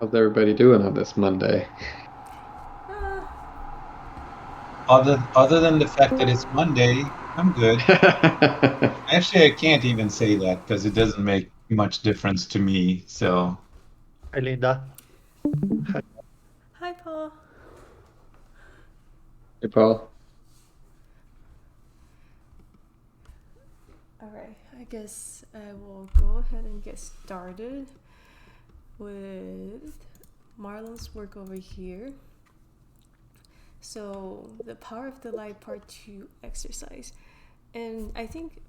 How's everybody doing on this Monday? Uh, Other than the fact that it's Monday, I'm good. Actually, I can't even say that because it doesn't make much difference to me. So, Hi, Linda. Hi. Hi, Paul. Hey, Paul. Alright, I guess I will go ahead and get started with Marlon's work over here. So, the Power of the Light Part 2 exercise. And I think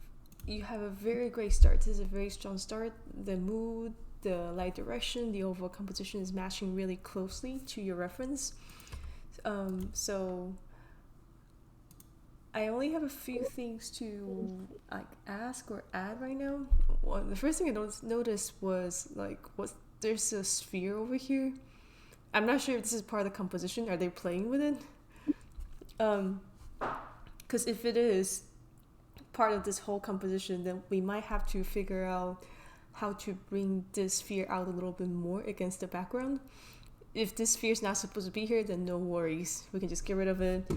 you have a very great start. This is a very strong start. The mood, the light direction, the overall composition is matching really closely to your reference. So I only have a few things to like ask or add right now. Well, the first thing I noticed was there's a sphere over here. I'm not sure if this is part of the composition. Are they playing with it? Because if it is part of this whole composition, then we might have to figure out how to bring this sphere out a little bit more against the background. If this sphere is not supposed to be here, then no worries. We can just get rid of it.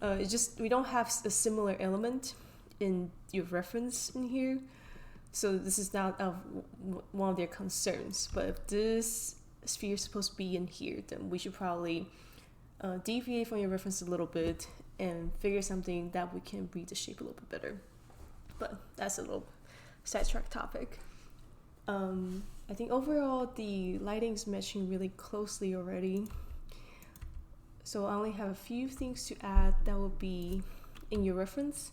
It's just we don't have a similar element in your reference in here, so this is not one of their concerns. But if this sphere is supposed to be in here, then we should probably deviate from your reference a little bit and figure something that we can read the shape a little bit better. But that's a little sidetrack topic. I think overall the lighting is matching really closely already. So I only have a few things to add that will be in your reference.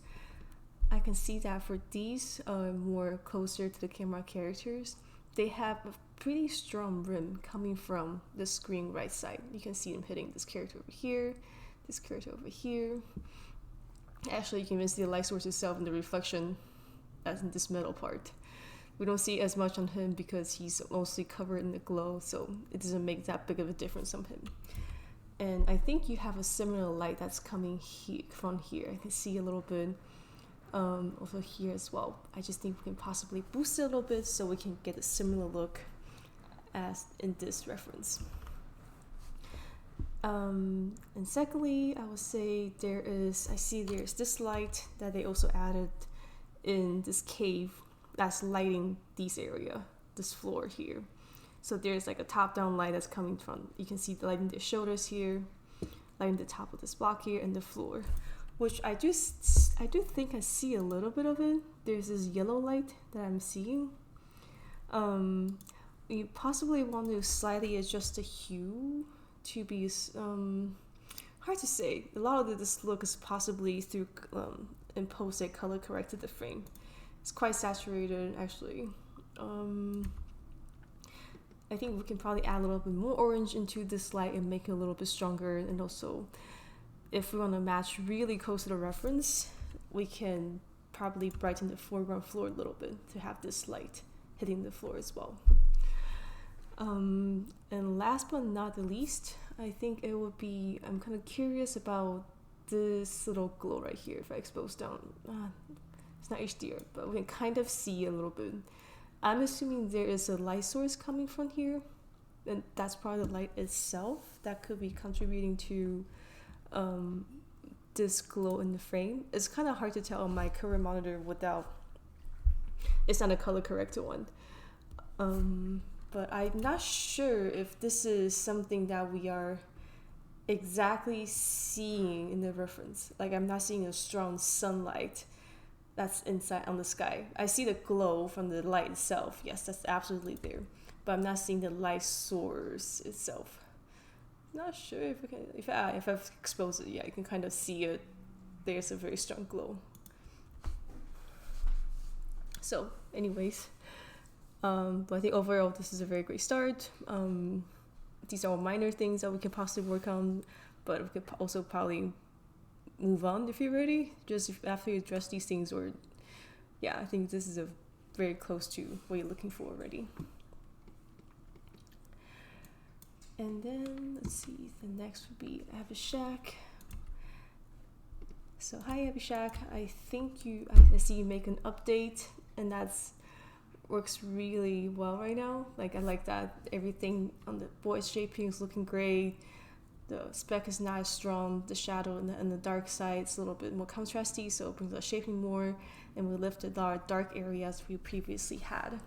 I can see that for these more closer to the camera characters, they have a pretty strong rim coming from the screen right side. You can see them hitting this character over here, this character over here. Actually, you can even see the light source itself in the reflection as in this middle part. We don't see as much on him because he's mostly covered in the glow, so it doesn't make that big of a difference on him. And I think you have a similar light that's coming from here. I can see a little bit over here as well. I just think we can possibly boost it a little bit so we can get a similar look as in this reference. And secondly, I would say I see there's this light that they also added in this cave that's lighting this area, this floor here. So there's like a top-down light that's coming from, you can see the light in the shoulders here, lighting the top of this block here, and the floor, which I do think I see a little bit of it. There's this yellow light that I'm seeing. You possibly want to slightly adjust the hue to be hard to say. A lot of this look is possibly through impose a color corrected the frame. It's quite saturated actually. I think we can probably add a little bit more orange into this light and make it a little bit stronger. And also, if we want to match really close to the reference, we can probably brighten the foreground floor a little bit to have this light hitting the floor as well. And last but not the least, I think it would be, I'm kind of curious about this little glow right here. If I expose down, it's not HDR, but we can kind of see a little bit. I'm assuming there is a light source coming from here, and that's probably the light itself that could be contributing to this glow in the frame. It's kind of hard to tell on my current monitor without, it's not a color corrected one. But I'm not sure if this is something that we are exactly seeing in the reference. Like I'm not seeing a strong sunlight that's inside on the sky. I see the glow from the light itself. Yes, that's absolutely there. But I'm not seeing the light source itself. Not sure if I've exposed it. Yeah, you can kind of see it. There's a very strong glow. So, anyways, but I think overall this is a very great start. These are all minor things that we can possibly work on, but we could also probably move on if you're ready. Just after you address these things, or yeah, I think this is a very close to what you're looking for already. And then let's see, the next would be Abishek. So hi Abishek, I see you make an update, and that's works really well right now. Like I like that everything on the boy's shaping is looking great. The speck is not as strong. The shadow and the dark side is a little bit more contrasty, so it brings the shaping more, and we lifted our dark areas we previously had.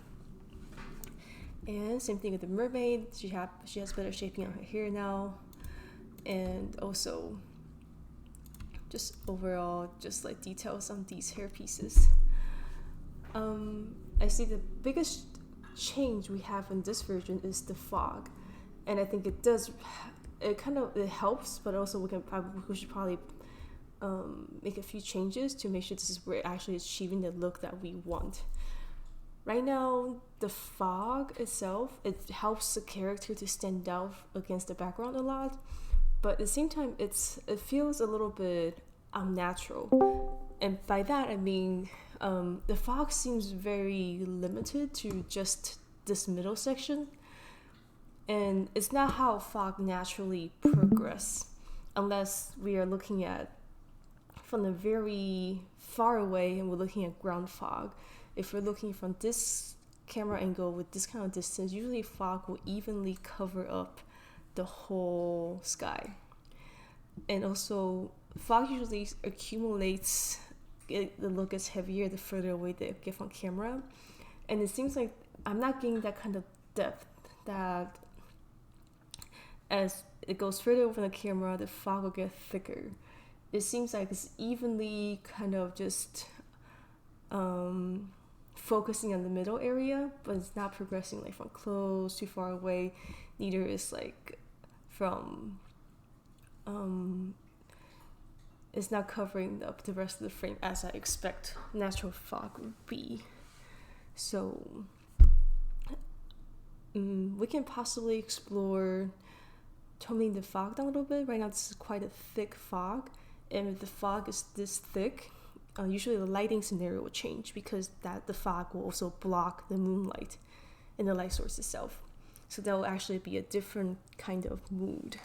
And same thing with the mermaid. She has better shaping on her hair now, and also just overall just like details on these hair pieces. I see the biggest change we have in this version is the fog, and I think it helps, but also we should probably make a few changes to make sure this is we're actually achieving the look that we want. Right now, the fog itself, it helps the character to stand out against the background a lot, but at the same time it feels a little bit unnatural. And by that I mean the fog seems very limited to just this middle section, and it's not how fog naturally progress unless we are looking at from the very far away and we're looking at ground fog. If we're looking from this camera angle with this kind of distance, usually fog will evenly cover up the whole sky. And also fog usually accumulates, the look gets heavier the further away they get from camera, and it seems like I'm not getting that kind of depth that as it goes further away from the camera the fog will get thicker. It seems like it's evenly kind of just focusing on the middle area, but it's not progressing like from close too far away, neither is like from it's not covering up the rest of the frame as I expect natural fog would be. So we can possibly explore toning the fog down a little bit. Right now this is quite a thick fog, and if the fog is this thick, usually the lighting scenario will change because the fog will also block the moonlight in the light source itself. So that will actually be a different kind of mood.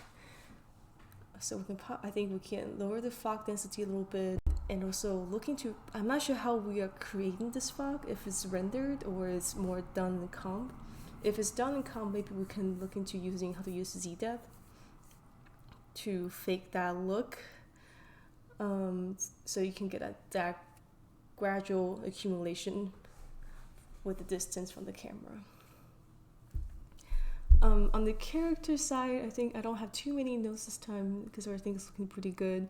So I think we can lower the fog density a little bit, and also I'm not sure how we are creating this fog, if it's rendered or it's more done in comp. If it's done in comp, maybe we can look into using how to use Z-depth to fake that look, so you can get that gradual accumulation with the distance from the camera. On the character side, I think I don't have too many notes this time because everything is looking pretty good.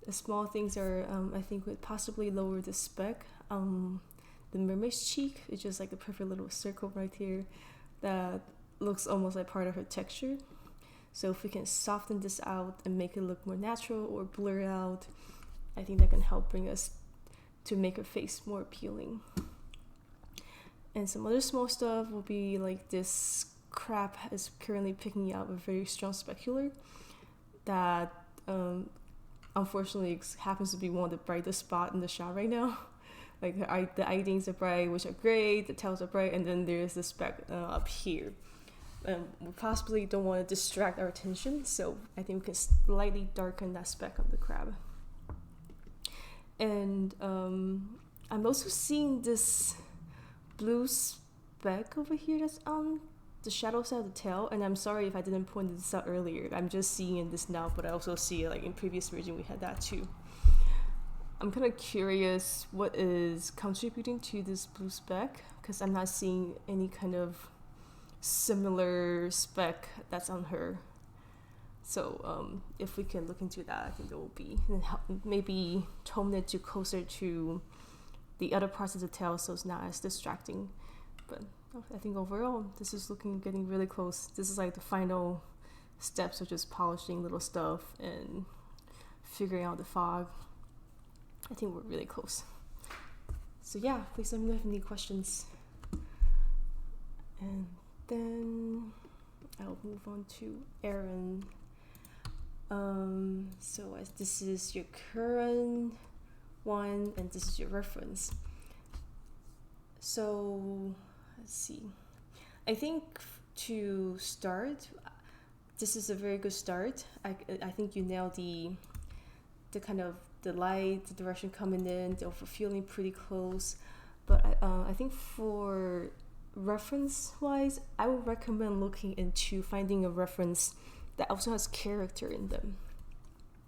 The small things are, I think, would possibly lower the speck. The mermaid's cheek is just like a perfect little circle right here that looks almost like part of her texture. So if we can soften this out and make it look more natural or blur it out, I think that can help bring us to make her face more appealing. And some other small stuff will be like this crab is currently picking up a very strong specular that unfortunately happens to be one of the brightest spots in the shot right now. Like the eyelines are bright, which are great, the tails are bright, and then there's the speck up here. We possibly don't want to distract our attention, so I think we can slightly darken that speck on the crab. And I'm also seeing this blue speck over here that's on the shadow side of the tail, and I'm sorry if I didn't point this out earlier. I'm just seeing this now, but I also see like in previous version we had that too. I'm kind of curious what is contributing to this blue speck, because I'm not seeing any kind of similar speck that's on her. So if we can look into that, I think it will be, and maybe tone it to closer to the other parts of the tail so it's not as distracting. But I think overall this is getting really close. This is like the final steps of just polishing little stuff and figuring out the fog. I think we're really close. So yeah, please let me know if you have any questions. And then I'll move on to Aaron. So as this is your current one and this is your reference. So let's see. I think to start, this is a very good start. I think you nailed the kind of the light, the direction coming in, they're feeling pretty close. But I think for reference wise, I would recommend looking into finding a reference that also has character in them.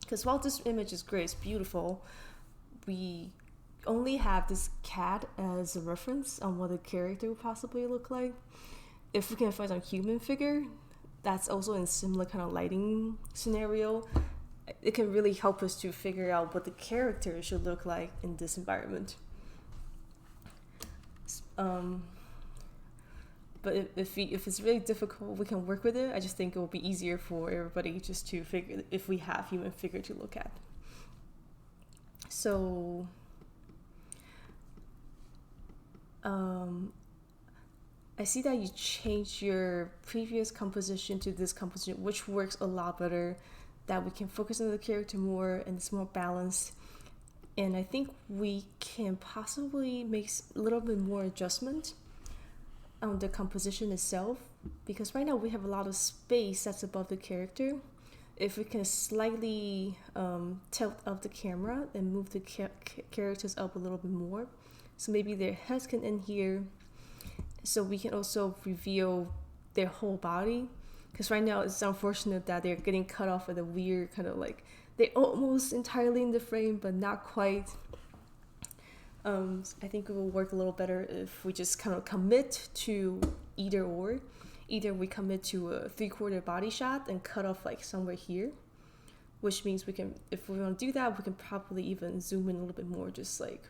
Because while this image is great, it's beautiful, we only have this cat as a reference on what a character would possibly look like. If we can find some human figure that's also in similar kind of lighting scenario, it can really help us to figure out what the character should look like in this environment. But if it's really difficult, we can work with it. I just think it will be easier for everybody just to figure if we have human figure to look at. So, I see that you changed your previous composition to this composition, which works a lot better. That we can focus on the character more and it's more balanced. And I think we can possibly make a little bit more adjustment on the composition itself, because right now we have a lot of space that's above the character. If we can slightly tilt up the camera and move the characters up a little bit more, so maybe their heads can end here, so we can also reveal their whole body. Because right now it's unfortunate that they're getting cut off with a weird kind of like, they're almost entirely in the frame but not quite. I think it will work a little better if we just kind of commit to either or. Either we commit to a 3/4 body shot and cut off like somewhere here, which means we can, if we want to do that, we can probably even zoom in a little bit more, just like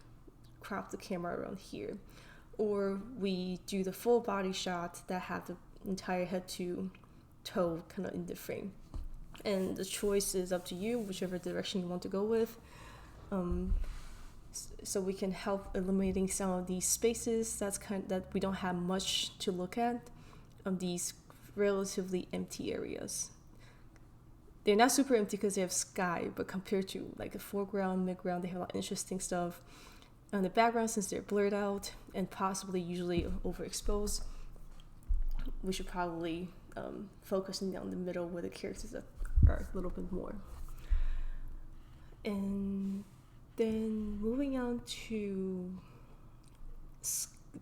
crop the camera around here. Or we do the full body shot that have the entire head to toe kind of in the frame. And the choice is up to you, whichever direction you want to go with. So we can help eliminating some of these spaces that we don't have much to look at on these relatively empty areas. They're not super empty because they have sky, but compared to like the foreground, midground, they have a lot of interesting stuff. On the background, since they're blurred out and possibly usually overexposed, we should probably focus down the middle where the characters are a little bit more. And then moving on to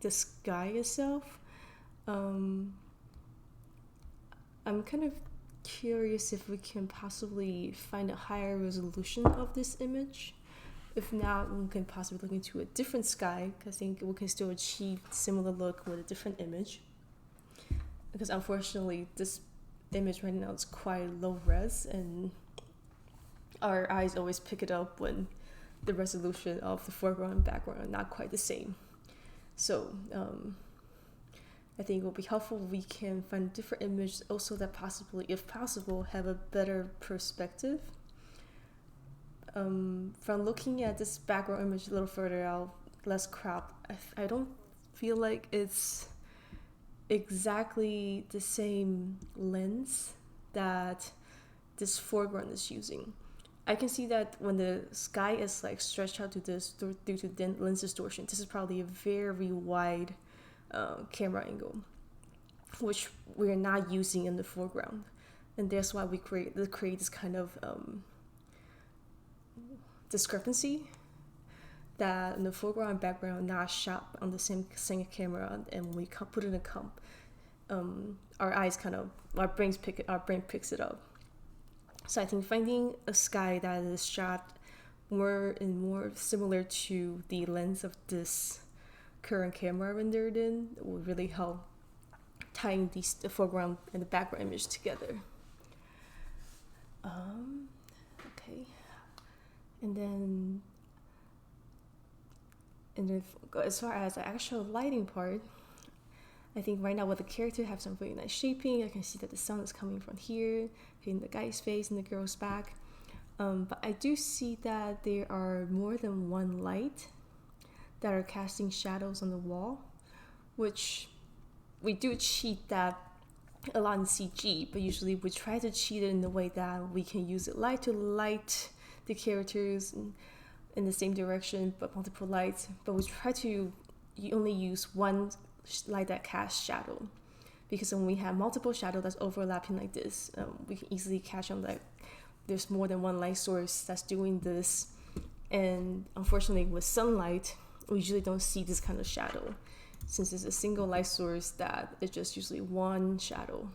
the sky itself, I'm kind of curious if we can possibly find a higher resolution of this image. If not, we can possibly look into a different sky, because I think we can still achieve similar look with a different image. Because unfortunately, this image right now is quite low res, and our eyes always pick it up when the resolution of the foreground and background are not quite the same. So I think it will be helpful if we can find different images also that possibly, if possible, have a better perspective. From looking at this background image a little further out, less cropped, I don't feel like it's exactly the same lens that this foreground is using. I can see that when the sky is like stretched out to this due to lens distortion, this is probably a very wide camera angle, which we're not using in the foreground, and that's why we create this kind of discrepancy that in the foreground and background are not shot on the same camera, and when we put it in a comp, our brain picks it up. So I think finding a sky that is shot more similar to the lens of this current camera rendered in will really help tying the foreground and the background image together. Okay, and then as far as the actual lighting part, I think right now with the character have some really nice shaping. I can see that the sun is coming from here, hitting the guy's face and the girl's back. But I do see that there are more than one light that are casting shadows on the wall, which we do cheat that a lot in CG, but usually we try to cheat it in the way that we can use it light to light the characters in the same direction, but multiple lights. But we try to only use one light that casts shadow, because when we have multiple shadow that's overlapping like this, we can easily catch on that there's more than one light source that's doing this. And unfortunately with sunlight, we usually don't see this kind of shadow. since it's a single light source that it's just usually one shadow.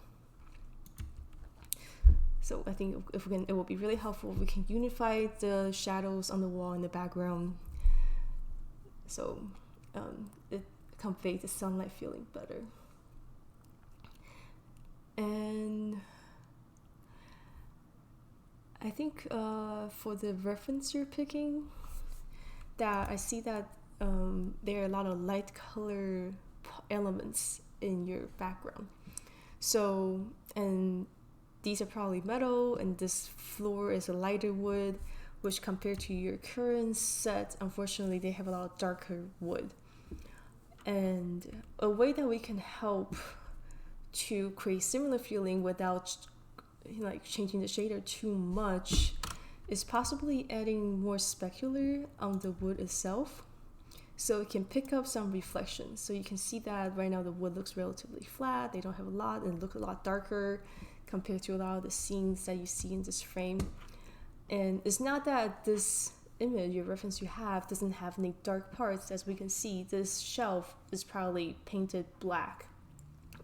So I think if we can, it will be really helpful if we can unify the shadows on the wall and the background, so it conveys the sunlight feeling better. And I think for the reference you're picking, that I see that there are a lot of light color elements in your background. So, and these are probably metal, and this floor is a lighter wood, which compared to your current set, unfortunately, they have a lot of darker wood. And a way that we can help to create similar feeling without like changing the shader too much is possibly adding more specular on the wood itself, so it can pick up some reflection. So you can see that right now the wood looks relatively flat, they don't have a lot, and look a lot darker compared to a lot of the scenes that you see in this frame. And it's not that this image, your reference you have, doesn't have any dark parts. As we can see, this shelf is probably painted black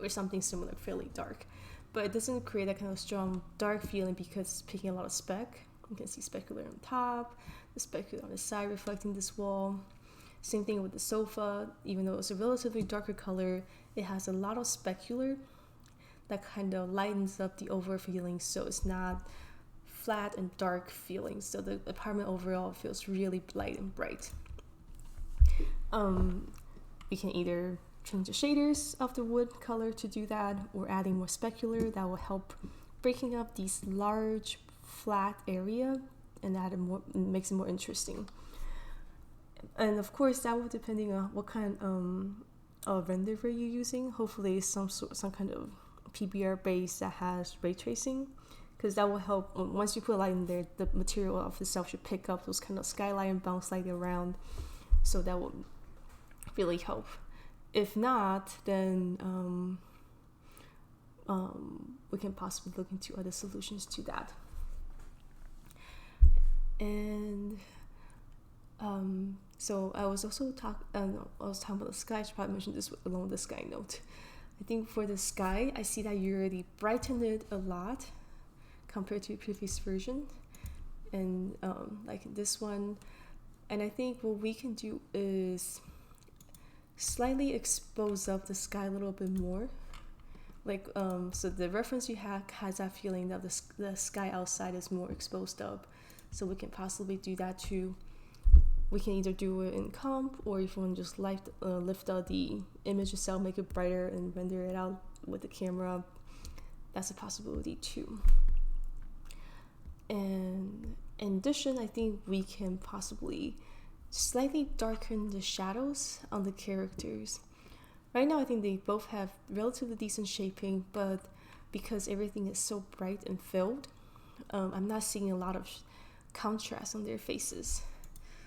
or something similar, fairly dark, but it doesn't create that kind of strong dark feeling because it's picking a lot of speck. You can see specular on top, the specular on the side reflecting this wall. Same thing with the sofa, even though it's a relatively darker color, it has a lot of specular that kind of lightens up the overall feeling, so it's not flat and dark feeling, so the apartment overall feels really light and bright. We can either change the shaders of the wood color to do that, or adding more specular that will help breaking up these large flat area, and that makes it more interesting. And of course that will depending on what kind of renderer you're using. Hopefully some kind of PBR base that has ray tracing, because that will help. Once you put a light in there, the material of itself should pick up those kind of skyline and bounce light around, so that will really help. If not, then we can possibly look into other solutions to that. And so I was also talking about the sky. I should probably mention this along the sky note. I think for the sky, I see that you already brightened it a lot compared to your previous version, and like this one. And I think what we can do is slightly expose up the sky a little bit more, like so the reference you have has that feeling that the sky outside is more exposed up, so we can possibly do that too. We can either do it in comp, or if you want to just lift out the image itself, make it brighter and render it out with the camera, that's a possibility too. And in addition, I think we can possibly slightly darken the shadows on the characters. Right now I think they both have relatively decent shaping, but because everything is so bright and filled, I'm not seeing a lot of contrast on their faces.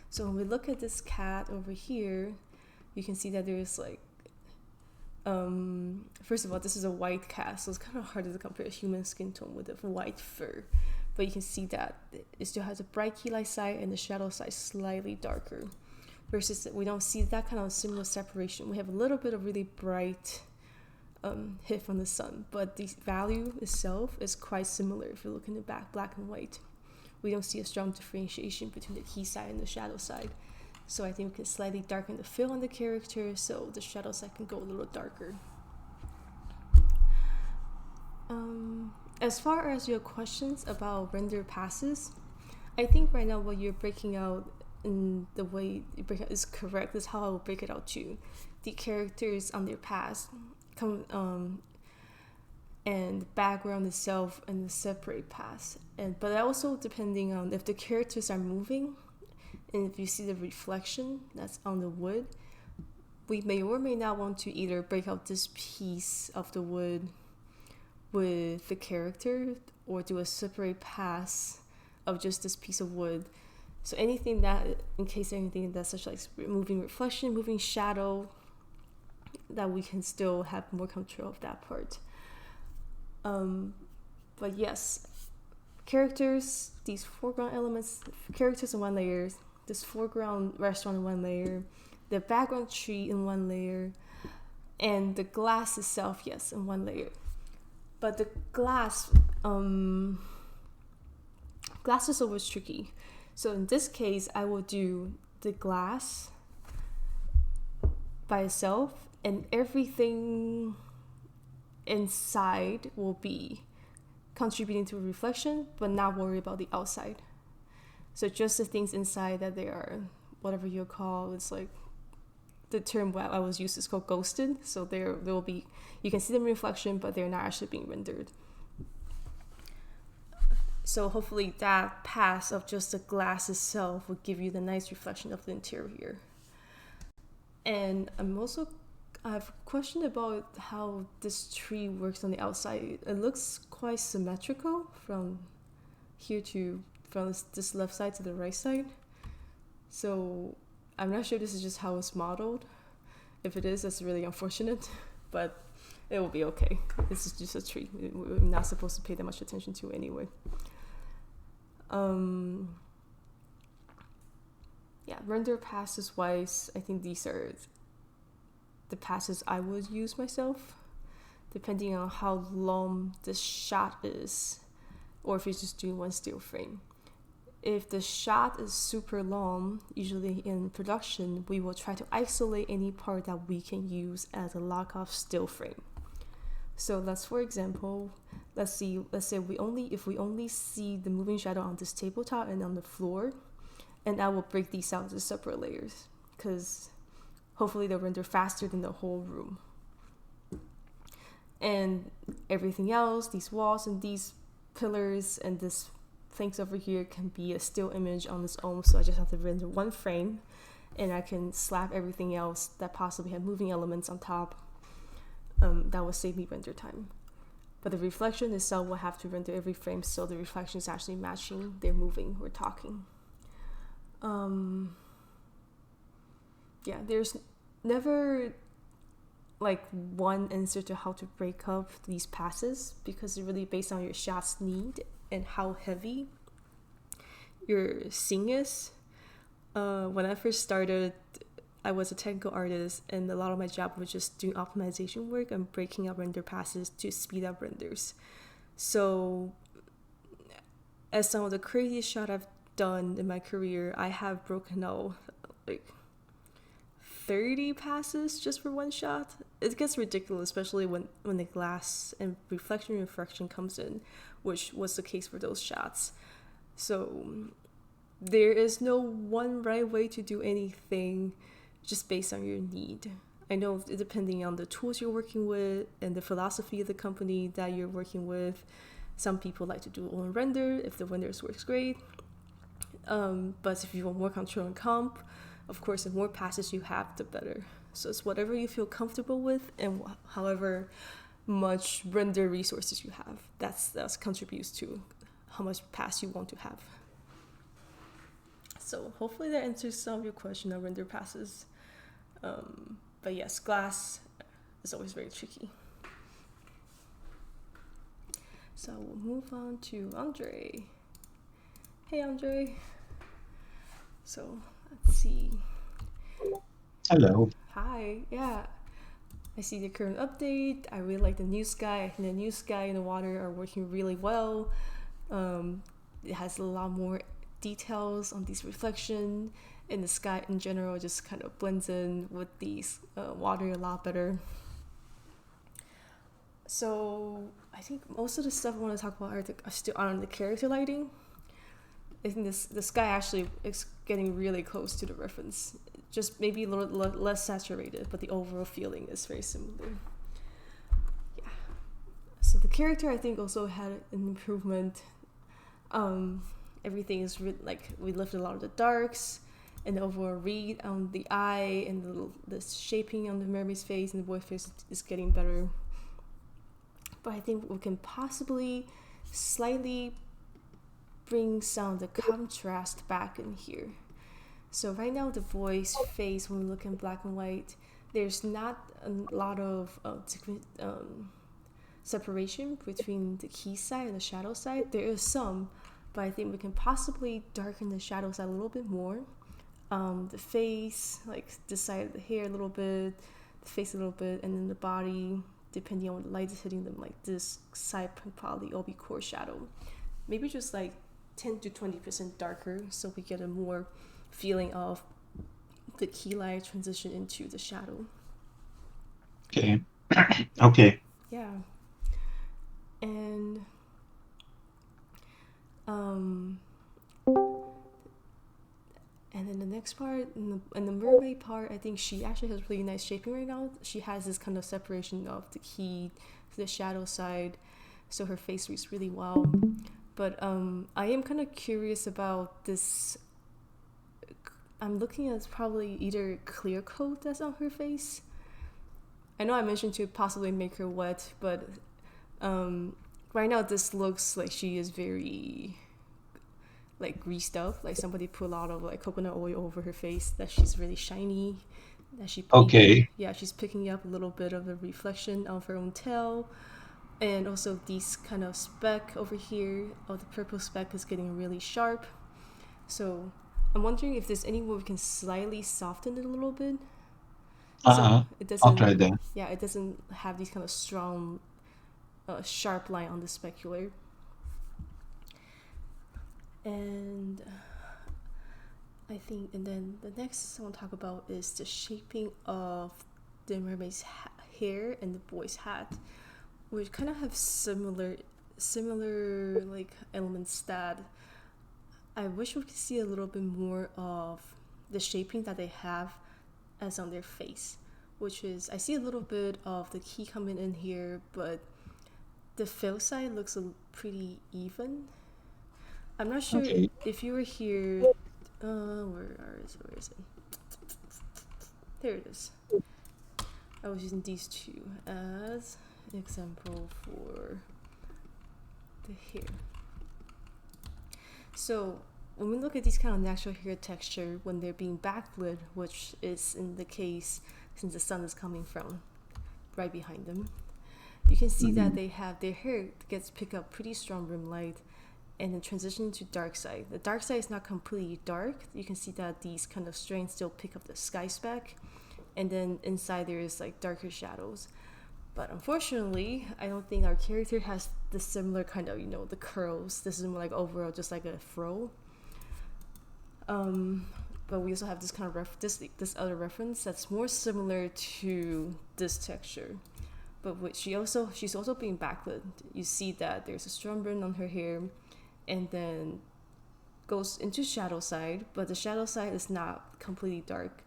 So when we look at this cat over here, you can see that there's like first of all, this is a white cat, so it's kind of hard to compare human skin tone with a white fur. But you can see that it still has a bright key light side and the shadow side slightly darker. Versus we don't see that kind of similar separation. We have a little bit of really bright hit from the sun, but the value itself is quite similar if you look in the back, black and white. We don't see a strong differentiation between the key side and the shadow side. So I think we can slightly darken the fill on the character so the shadow side can go a little darker. As far as your questions about render passes, I think right now what you're breaking out in the way you break it is correct. Is how I will break it out too. The characters on their pass come and the background itself and the separate pass. But also depending on if the characters are moving and if you see the reflection that's on the wood, we may or may not want to either break out this piece of the wood with the character or do a separate pass of just this piece of wood. So anything that, in case anything that's such like moving reflection, moving shadow, that we can still have more control of that part. But yes, characters, these foreground elements, characters in one layer, this foreground restaurant in one layer, the background tree in one layer, And the glass itself, yes, in one layer. But the glass is always tricky. So in this case, I will do the glass by itself, and everything inside will be contributing to a reflection, but not worry about the outside. So just the things inside that they are, whatever you call, it's like the term what I was used is called ghosted. So there will be, you can see them in reflection, but they're not actually being rendered. So hopefully that pass of just the glass itself will give you the nice reflection of the interior. And I have a question about how this tree works on the outside. It looks quite symmetrical from this left side to the right side. So I'm not sure this is just how it's modeled. If it is, that's really unfortunate, but it will be okay. This is just a tree. We're not supposed to pay that much attention to anyway. Render passes wise, I think these are the passes I would use myself, depending on how long the shot is, or if you're just doing one still frame. If the shot is super long, usually in production, we will try to isolate any part that we can use as a lock-off still frame. So for example, let's say if we only see the moving shadow on this tabletop and on the floor, and I will break these out into separate layers, because hopefully they'll render faster than the whole room. And everything else, these walls and these pillars and this things over here can be a still image on its own, so I just have to render one frame, and I can slap everything else that possibly have moving elements on top. That will save me render time. But the reflection itself will have to render every frame so the reflection is actually matching their moving or talking. There's never like one answer to how to break up these passes, because it's really based on your shot's need and how heavy your scene is. When I first started, I was a technical artist, and a lot of my job was just doing optimization work and breaking up render passes to speed up renders. So as some of the craziest shot I've done in my career, I have broken out like 30 passes just for one shot. It gets ridiculous, especially when the glass and reflection comes in, which was the case for those shots. So there is no one right way to do anything, just based on your need. I know depending on the tools you're working with and the philosophy of the company that you're working with, some people like to do own render if the renders works great. But if you want more control and comp, of course, the more passes you have, the better. So it's whatever you feel comfortable with, and however much render resources you have. That contributes to how much pass you want to have. So hopefully that answers some of your question on render passes. But yes, glass is always very tricky. So we'll move on to Andre. Hey, Andre. So let's see. Hello. Hi. Yeah. I see the current update. I really like the new sky. I think the new sky and the water are working really well. It has a lot more details on these reflection, and the sky in general just kind of blends in with these water a lot better. So I think most of the stuff I want to talk about are still on the character lighting. I think the sky actually is getting really close to the reference. Just maybe a little less saturated, but the overall feeling is very similar. Yeah. So the character, I think, also had an improvement. Everything is we lifted a lot of the darks, and the overall read on the eye and the shaping on the mermaid's face and the boy's face is getting better. But I think we can possibly slightly bring some of the contrast back in here. So right now the boy's face, when we look in black and white, there's not a lot of separation between the key side and the shadow side. There is some, but I think we can possibly darken the shadow side a little bit more. The face, like this side of the hair a little bit, the face a little bit, and then the body, depending on what the light is hitting them, like this side can probably all be core shadow. Maybe just like 10 to 20% darker, so we get a more feeling of the key light transition into the shadow. Okay. Okay. Yeah. And and then the next part, in the mermaid part, I think she actually has really nice shaping right now. She has this kind of separation of the key to the shadow side, so her face reads really well. But I am kind of curious about this. I'm looking at probably either clear coat that's on her face. I know I mentioned to possibly make her wet, but right now this looks like she is very like greased up, like somebody put a lot of like coconut oil over her face, that she's really shiny, that Okay. she's picking up a little bit of the reflection of her own tail, and also these kind of speck over here, the purple speck is getting really sharp. So I'm wondering if there's any way we can slightly soften it a little bit, so it I'll try doesn't, that. yeah, it doesn't have these kind of strong sharp line on the specular. And I think, and then the next I want to talk about is the shaping of the mermaid's hair and the boy's hat, which kind of have similar like elements that I wish we could see a little bit more of the shaping that they have as on their face, which is, I see a little bit of the key coming in here, but the fill side looks pretty even. I'm not sure Okay. if you were here. Where is it? There it is. I was using these two as an example for the hair. So when we look at these kind of natural hair texture when they're being backlit, which is in the case since the sun is coming from right behind them, you can see that they have their hair gets pick up pretty strong rim light, and then transition to dark side. The dark side is not completely dark. You can see that these kind of strands still pick up the sky speck, and then inside there is like darker shadows. But unfortunately, I don't think our character has the similar kind of, the curls. This is more like overall just like a fro. But we also have this kind of this other reference that's more similar to this texture. But she's also being backlit. You see that there's a strong burn on her hair, and then goes into shadow side, but the shadow side is not completely dark.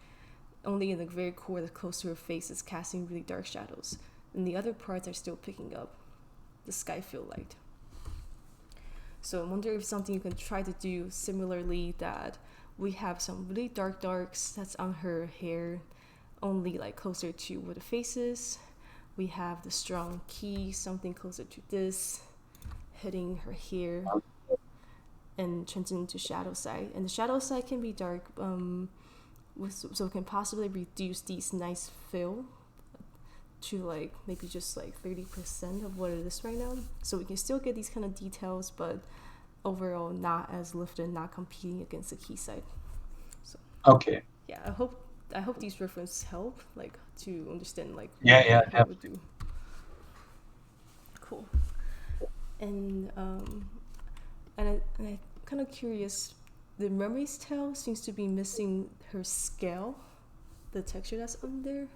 Only in the very core, the close to her face, is casting really dark shadows, and the other parts are still picking up the sky fill light. So I wonder if something you can try to do similarly, that we have some really dark darks that's on her hair, only like closer to where the face is. We have the strong key, something closer to this, hitting her hair, and transition to shadow side. And the shadow side can be dark, so it can possibly reduce these nice fill to like maybe just like 30% of what it is right now. So we can still get these kind of details, but overall not as lifted, not competing against the key side. So Okay. yeah, I hope these references help, like to understand like Yeah, what we do. Cool. And I'm kind of curious. The mermaid's tail seems to be missing her scale, the texture that's on there.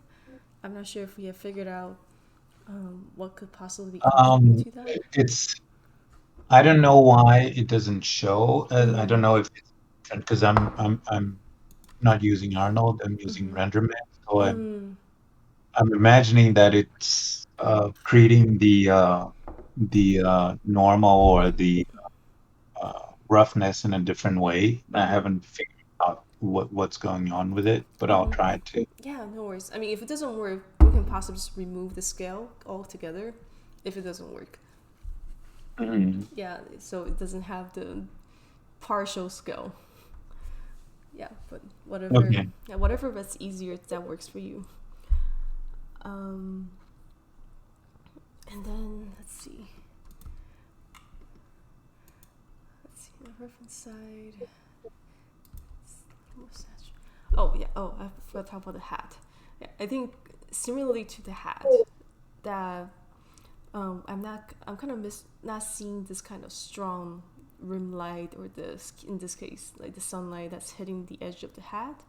I'm not sure if we have figured out what could possibly be contributing to that. It's I don't know why it doesn't show. I don't know if it's different because I'm not using Arnold. I'm using RenderMan, so I'm imagining that it's creating the normal or the roughness in a different way. I haven't figured out what's going on with it, but I'll try to. Yeah, no worries. I mean, if it doesn't work, we can possibly just remove the scale altogether if it doesn't work. Yeah, so it doesn't have the partial scale. Yeah, but whatever. Okay. Yeah, whatever that's easier that works for you. And then let's see the reference side. Oh yeah. Oh, I forgot to talk about the hat. Yeah, I think similarly to the hat, that I'm kind of not seeing this kind of strong rim light, or in this case, like the sunlight that's hitting the edge of the hat,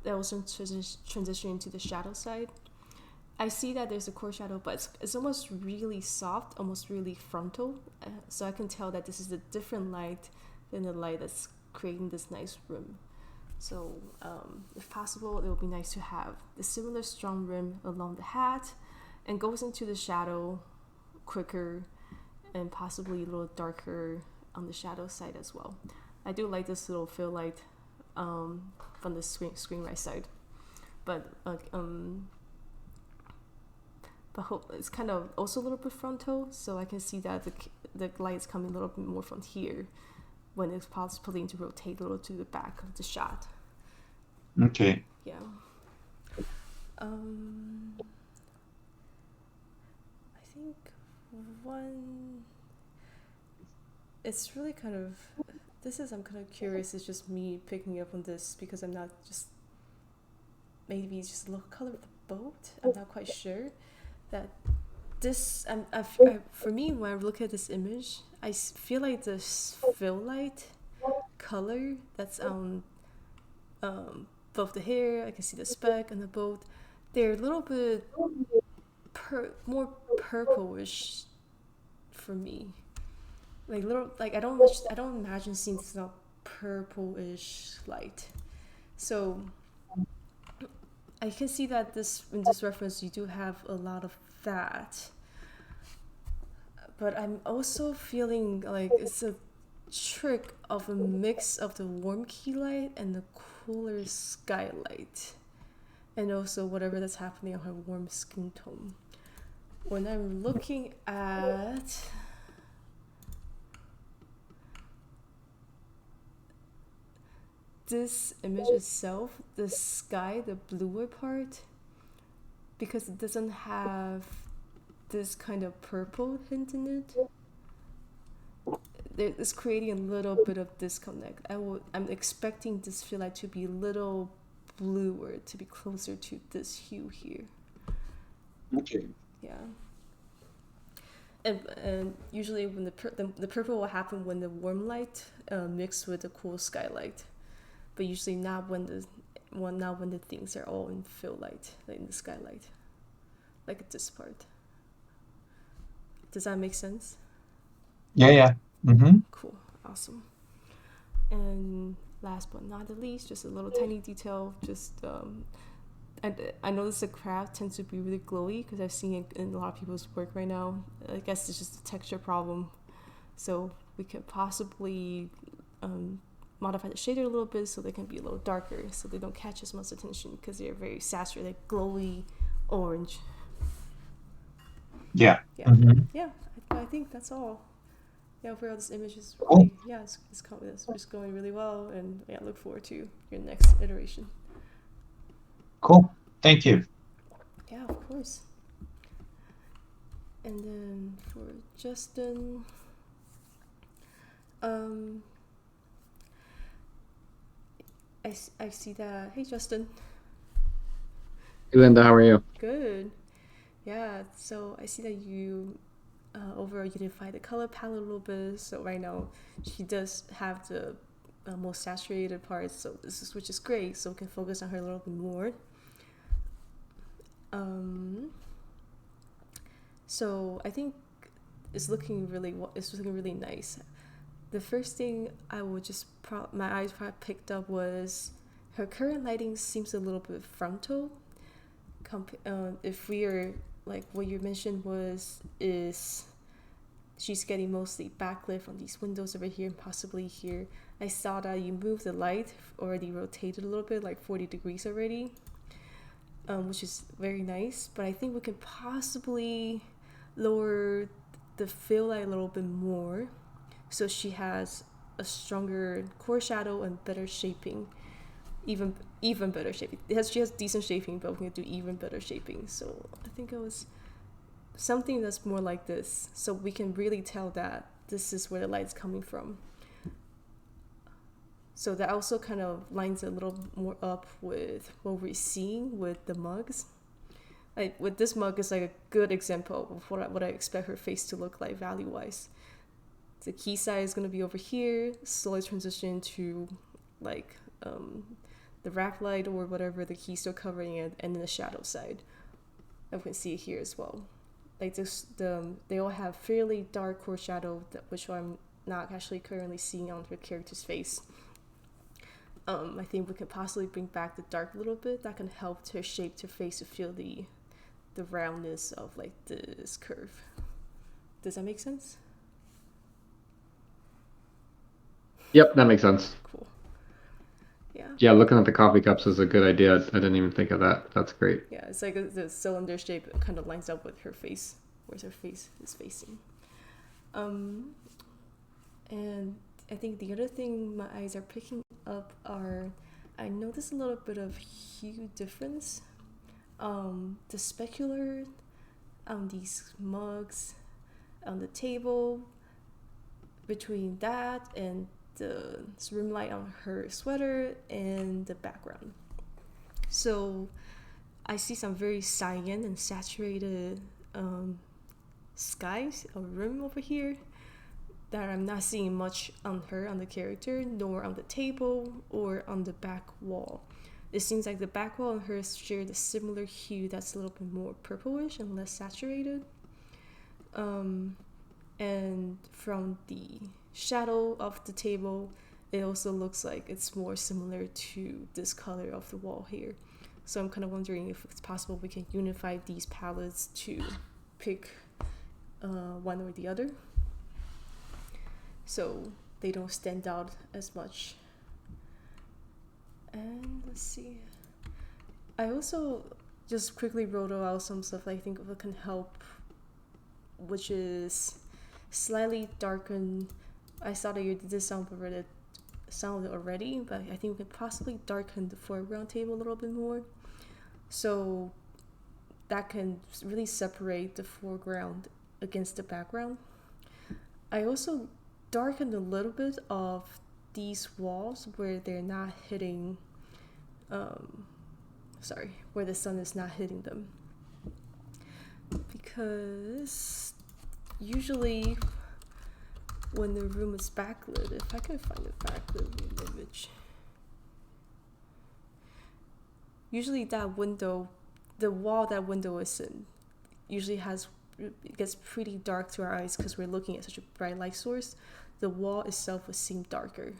that also transitioning to the shadow side. I see that there's a core shadow, but it's almost really soft, almost really frontal. So I can tell that this is a different light than the light that's creating this nice rim. So if possible, it would be nice to have the similar strong rim along the hat and goes into the shadow quicker, and possibly a little darker on the shadow side as well. I do like this little fill light from the screen right side, but it's kind of also a little bit frontal, so I can see that the light is coming a little bit more from here when it's possibly to rotate a little to the back of the shot. Okay. Yeah. I think it's really kind of, I'm kind of curious, it's just me picking up on this because I'm not just, maybe it's just the color of the boat, I'm not quite sure. That this, for me, when I look at this image, I feel like this fill light color that's on both the hair, I can see the speck on the boat, they're a little bit more purplish for me. Like I don't imagine seeing this purplish light. So I can see that in this reference you do have a lot of that, but I'm also feeling like it's a trick of a mix of the warm key light and the cooler skylight, and also whatever that's happening on her warm skin tone. When I'm looking at this image itself, the sky, the bluer part, because it doesn't have this kind of purple hint in it, it's creating a little bit of disconnect. I'm expecting this feel like to be a little bluer, to be closer to this hue here. Okay. Yeah. And usually when the purple will happen when the warm light mixed with the cool skylight, but usually not when the things are all in fill light, like in the skylight, like this part. Does that make sense? Yeah. Mm-hmm. Cool, awesome. And last but not the least, just a little tiny detail. Just I noticed the craft tends to be really glowy because I've seen it in a lot of people's work right now. I guess it's just a texture problem. So we could possibly modify the shader a little bit so they can be a little darker, so they don't catch as much attention because they're very saturated, glowy orange. Yeah. Yeah. Mm-hmm. Yeah. I think that's all. Yeah, overall this image is Cool. really, it's going really well, and yeah, look forward to your next iteration. Cool. Thank you. Yeah, of course. And then for Justin, I see that. Hey, Justin. Hey, Linda, how are you? Good. Yeah, so I see that you overall unify the color palette a little bit. So right now she does have the most saturated parts, so which is great. So we can focus on her a little bit more. So I think it's looking really nice. The first thing I would just my eyes probably picked up was her current lighting seems a little bit frontal. If we are like what you mentioned is she's getting mostly backlit from these windows over here and possibly here. I saw that you moved the light, already rotated a little bit, like 40 degrees already, which is very nice. But I think we could possibly lower the fill light a little bit more, so she has a stronger core shadow and better shaping, even better shaping. She has decent shaping, but we can do even better shaping. So I think it was something that's more like this, so we can really tell that this is where the light's coming from. So that also kind of lines a little more up with what we're seeing with the mugs. With this mug is like a good example of what I expect her face to look like value-wise. The key side is going to be over here, slowly transition to like the wrap light or whatever the key's still covering it, and then the shadow side. I can see it here as well. Like this, they all have fairly dark core shadow, which I'm not actually currently seeing on the character's face. I think we could possibly bring back the dark a little bit. That can help her shape her face to feel the roundness of like this curve. Does that make sense? Yep, that makes sense. Cool. Yeah. Yeah, looking at the coffee cups is a good idea. I didn't even think of that. That's great. Yeah, it's like the cylinder shape kind of lines up with her face, where her face is facing. And I think the other thing my eyes are picking up are, I noticed a little bit of hue difference. The specular on these mugs, on the table, between that and the room light on her sweater and the background. So I see some very cyan and saturated skies or room over here that I'm not seeing much on her, on the character, nor on the table or on the back wall. It seems like the back wall and hers share the similar hue that's a little bit more purplish and less saturated. And from the shadow of the table, it also looks like it's more similar to this color of the wall here. So I'm kind of wondering if it's possible we can unify these palettes to pick one or the other, so they don't stand out as much. And let's see, I also just quickly wrote out some stuff I think can help, which is slightly darken. I saw that you did this sound already, but I think we could possibly darken the foreground table a little bit more, so that can really separate the foreground against the background. I also darkened a little bit of these walls where they're not hitting, where the sun is not hitting them, because usually when the room is backlit, if I can find a backlit image, usually that window, the wall that window is in, usually it gets pretty dark to our eyes because we're looking at such a bright light source. The wall itself would seem darker.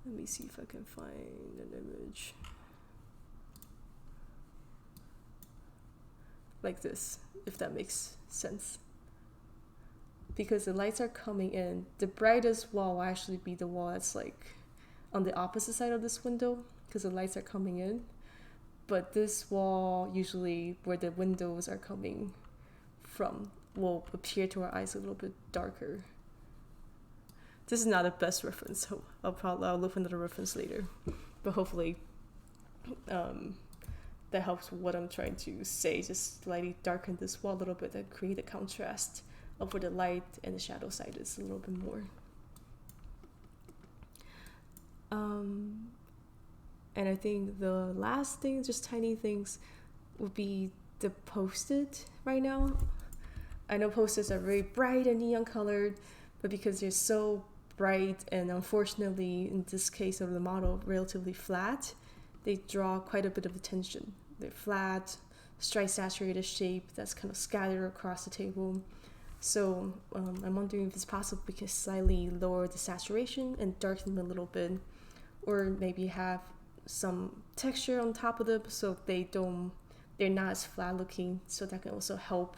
Let me see if I can find an image like this, if that makes sense. Because the lights are coming in, the brightest wall will actually be the wall that's like on the opposite side of this window, because the lights are coming in. But this wall, usually where the windows are coming from, will appear to our eyes a little bit darker. This is not the best reference, so I'll look for another reference later. But hopefully that helps what I'm trying to say. Just slightly darken this wall a little bit and create a contrast of where the light and the shadow side is a little bit more. And I think the last thing, just tiny things, would be the post-it right now. I know post-its are very bright and neon colored, but because they're so bright and unfortunately in this case of the model relatively flat, they draw quite a bit of attention. They're flat, stripe saturated shape that's kind of scattered across the table. So I'm wondering if it's possible we can slightly lower the saturation and darken them a little bit, or maybe have some texture on top of them so they're not as flat looking, so that can also help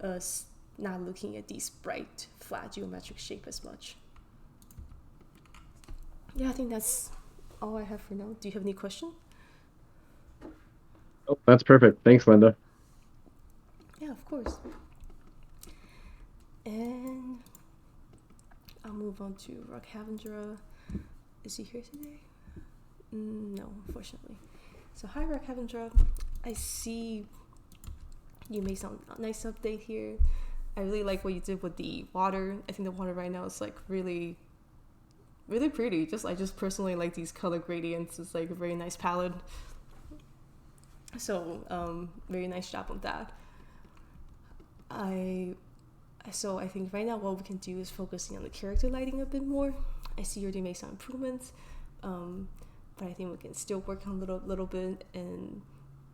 us not looking at these bright flat geometric shape as much. Yeah, I think that's all I have for now. Do you have any question? Oh, that's perfect. Thanks, Linda. Yeah, of course. And I'll move on to Raghavendra. Is he here today? No, unfortunately. So hi, Raghavendra. I see you made some nice update here. I really like what you did with the water. I think the water right now is like really, really pretty. I just personally like these color gradients. It's like a very nice palette. So very nice job on that. I think right now what we can do is focusing on the character lighting a bit more. I see you already made some improvements, but I think we can still work on a little bit and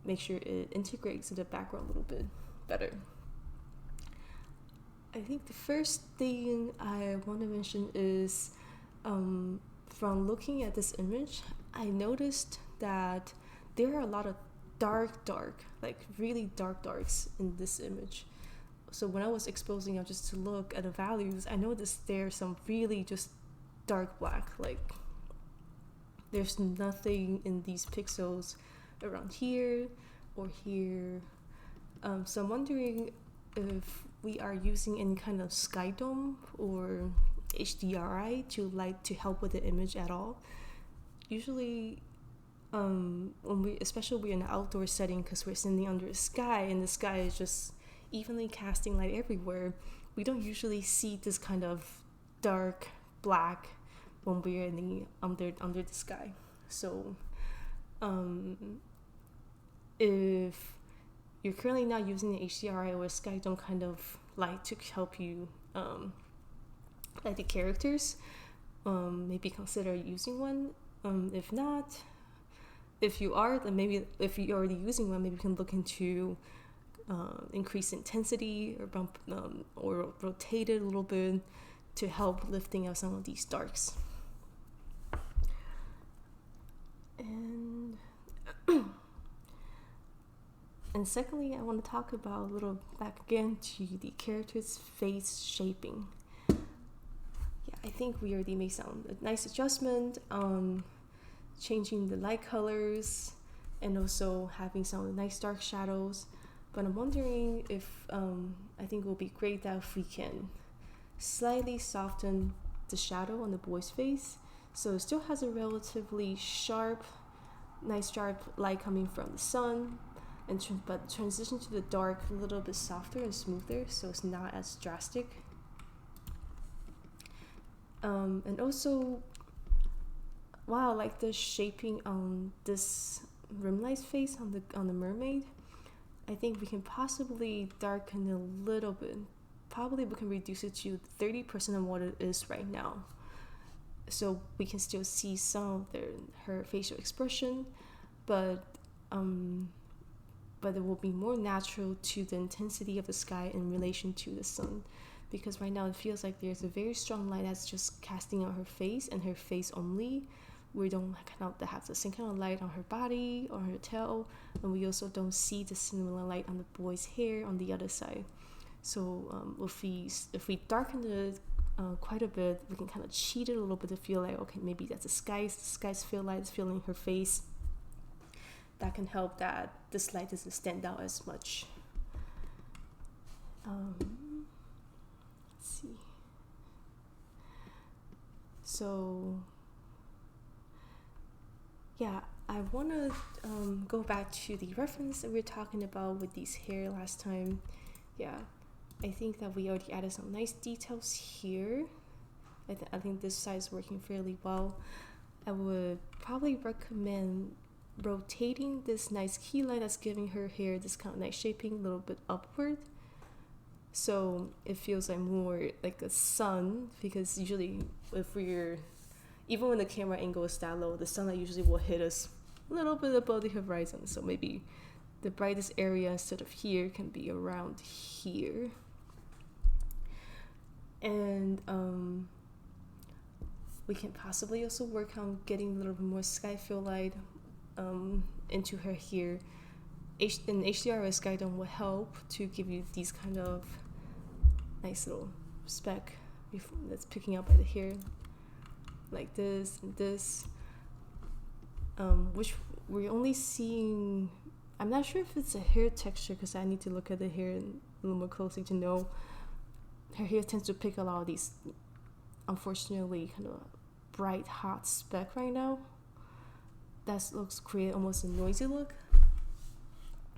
make sure it integrates to the background a little bit better. I think the first thing I want to mention is from looking at this image, I noticed that there are a lot of dark, like really dark darks in this image. So when I was exposing it just to look at the values, I noticed there's some really just dark black. Like there's nothing in these pixels around here or here. So I'm wondering if we are using any kind of sky dome or HDRI to help with the image at all. Usually when especially we're in an outdoor setting because we're standing under a sky and the sky is just evenly casting light everywhere, we don't usually see this kind of dark black when we're in the under the sky. So if you're currently not using the HDRI or sky dome kind of light to help you light the characters, maybe consider using one. If not, if you are, then maybe if you're already using one, maybe you can look into increase intensity or bump or rotate it a little bit to help lifting out some of these darks. And and secondly, I want to talk about a little back again to the character's face shaping. Yeah, I think we already made some nice adjustment on changing the light colors and also having some nice dark shadows. But I'm wondering if I think it will be great that if we can slightly soften the shadow on the boy's face so it still has a relatively nice sharp light coming from the sun, but transition to the dark a little bit softer and smoother so it's not as drastic. And also, wow, like the shaping on this rim light's face on the mermaid. I think we can possibly darken a little bit. Probably we can reduce it to 30% of what it is right now. So we can still see some of her facial expression, but it will be more natural to the intensity of the sky in relation to the sun. Because right now it feels like there's a very strong light that's just casting on her face and her face only. We don't kind of have the same kind of light on her body or her tail, and we also don't see the similar light on the boy's hair on the other side. So if we darken it quite a bit, we can kind of cheat it a little bit to feel like, okay, maybe that's the sky's feel light is feeling her face. That can help that this light doesn't stand out as much. Let's see. So yeah, I want to go back to the reference that we were talking about with these hair last time. Yeah, I think that we already added some nice details here. I think this side is working fairly well. I would probably recommend rotating this nice key light that's giving her hair this kind of nice shaping a little bit upward. So it feels like more like a sun, because usually even when the camera angle is that low, the sunlight usually will hit us a little bit above the horizon. So maybe the brightest area instead of here can be around here. And we can possibly also work on getting a little bit more sky fill light into her hair. An HDR sky dome will help to give you these kind of nice little speck that's picking up by the hair, like this and this, which we're only seeing. I'm not sure if it's a hair texture because I need to look at the hair a little more closely to know. Her hair tends to pick a lot of these, unfortunately, kind of bright hot speck right now. That looks create almost a noisy look.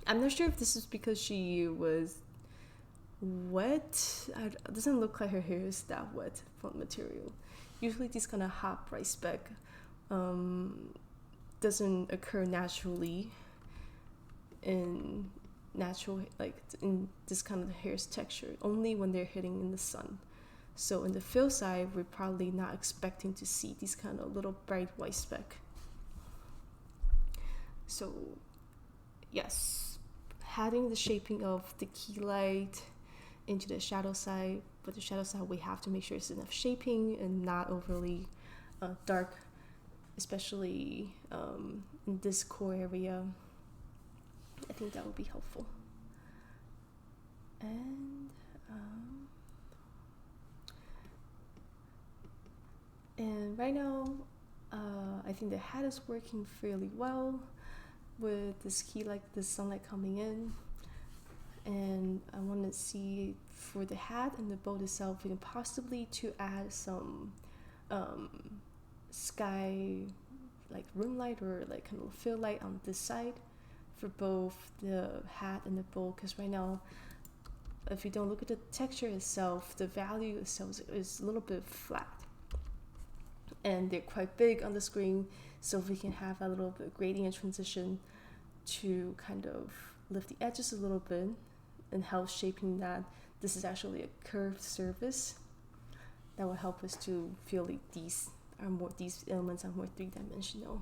I'm not sure if this is because she was wet. It doesn't look like her hair is that wet from material. Usually these kind of hot bright speck doesn't occur naturally in natural, like in this kind of hair's texture, only when they're hitting in the sun. So in the fill side, we're probably not expecting to see these kind of little bright white speck. So yes, adding the shaping of the key light into the shadow side, but the shadow side we have to make sure it's enough shaping and not overly dark, especially in this core area. I think that would be helpful. And right now, I think the hat is working fairly well with this key, like the sunlight coming in. And I want to see for the hat and the boat itself, we can possibly to add some sky, like room light or like kind of fill light on this side for both the hat and the boat. Because right now, if you don't look at the texture itself, the value itself is a little bit flat. And they're quite big on the screen, so we can have a little bit gradient transition to kind of lift the edges a little bit and help shaping that this is actually a curved surface. That will help us to feel like these elements are more three-dimensional.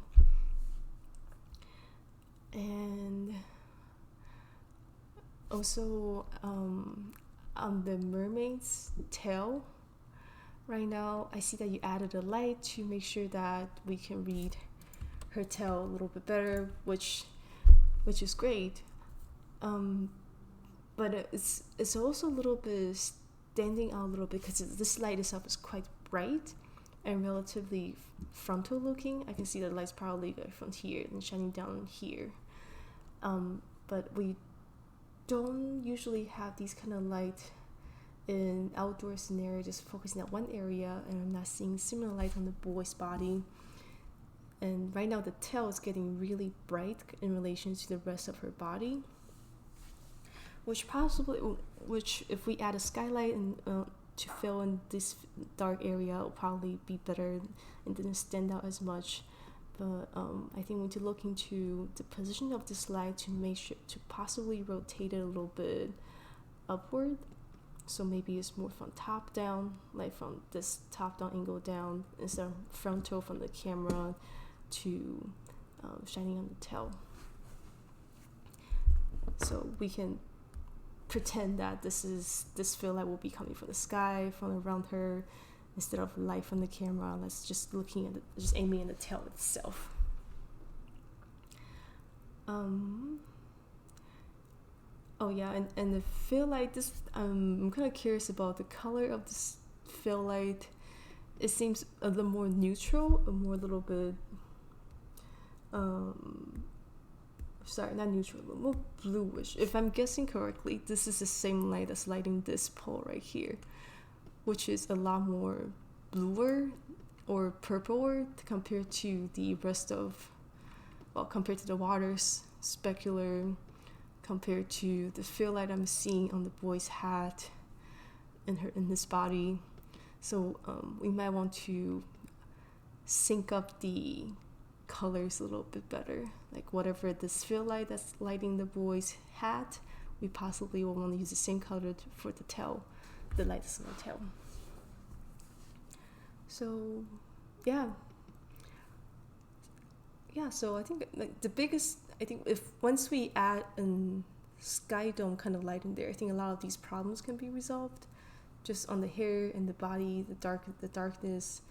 And also on the mermaid's tail, right now I see that you added a light to make sure that we can read her tail a little bit better, which is great. But it's also a little bit standing out a little bit because this light itself is quite bright and relatively frontal looking. I can see the light's probably going from here and shining down here. But we don't usually have these kind of light in outdoor scenario, just focusing at one area, and I'm not seeing similar light on the boy's body. And right now the tail is getting really bright in relation to the rest of her body, which if we add a skylight and to fill in this dark area, it'll probably be better and didn't stand out as much. But I think we need to look into the position of this light to make sure to possibly rotate it a little bit upward. So maybe it's more from top down, like from this top down angle down, instead of frontal from the camera to shining on the tail. So we can pretend that this fill light will be coming from the sky, from around her, instead of light from the camera. Let's just looking at just aiming at the tail itself. Oh yeah, and the fill light, this I'm kind of curious about the color of this fill light. It seems a little more neutral, a little bit sorry, not neutral, but more bluish. If I'm guessing correctly, this is the same light that's lighting this pole right here, which is a lot more bluer or purpler compared to the rest of, compared to the water's specular, compared to the fill light I'm seeing on the boy's hat and his body. So we might want to sync up the colors a little bit better. Like whatever this fill light that's lighting the boy's hat, we possibly will want to use the same color for the tail, the light that's on the tail. So so I think like the biggest, I think if once we add a sky dome kind of light in there, I think a lot of these problems can be resolved just on the hair and the body, the darkness.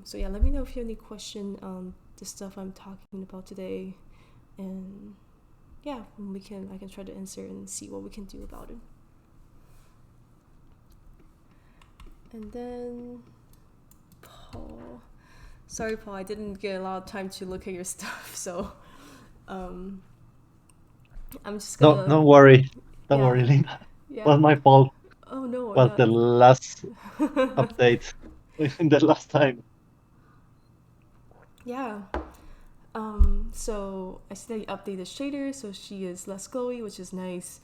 So yeah, let me know if you have any question on the stuff I'm talking about today, and yeah, I can try to answer and see what we can do about it. And then Paul, sorry Paul, I didn't get a lot of time to look at your stuff, so I'm just gonna. Don't worry, Linda. Yeah. Well, my fault. Oh no. Was the last update in the last time? Yeah. So I see that you updated the shader, so she is less glowy, which is nice.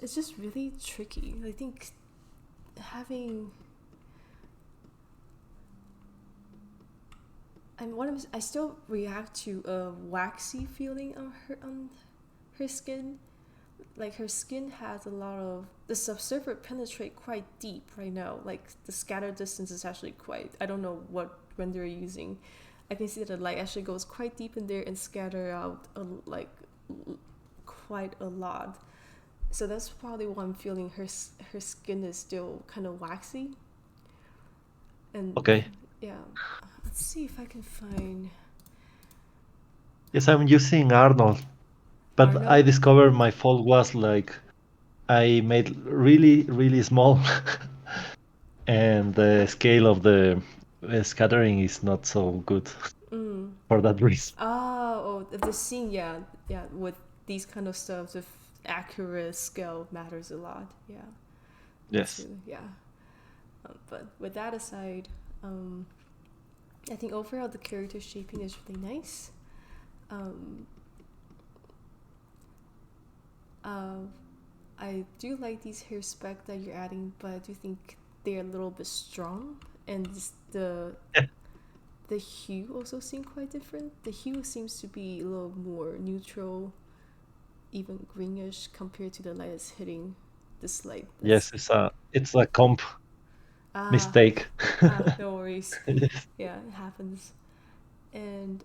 It's just really tricky. I think I still react to a waxy feeling on her skin. Like her skin has a lot of the subsurface penetrate quite deep right now. Like the scatter distance is actually quite. I don't know what render you're using. I can see that the light actually goes quite deep in there and scatter out quite a lot. So that's probably why I'm feeling her skin is still kind of waxy. And Okay. yeah, let's see if I can find Yes, I'm using Arnold, but I Arnold. discovered my fault was like I made really, really small, and the scale of the scattering is not so good for that reason. Oh, the scene, yeah, yeah. With these kind of stuff, the accurate scale matters a lot. Yeah, that's Yes. really but with that aside, I think overall the character shaping is really nice. I do like these hair specs that you're adding, but I do think they're a little bit strong, and the hue also seems quite different. The hue seems to be a little more neutral, even greenish compared to the light that's hitting this light. Yes, it's a comp Ah, mistake. no worries. Yes. Yeah, it happens. And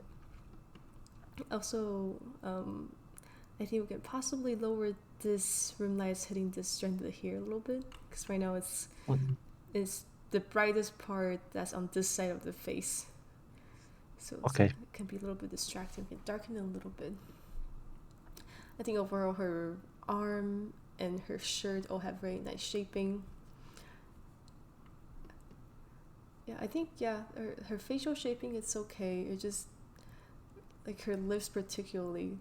also, I think we can possibly lower this room lights hitting this strand of the hair a little bit, because right now it's the brightest part that's on this side of the face. So Okay. it can be a little bit distracting. We can darken it a little bit. I think overall her arm and her shirt all have very nice shaping. Yeah, I think her facial shaping it's okay. It just like her lips particularly.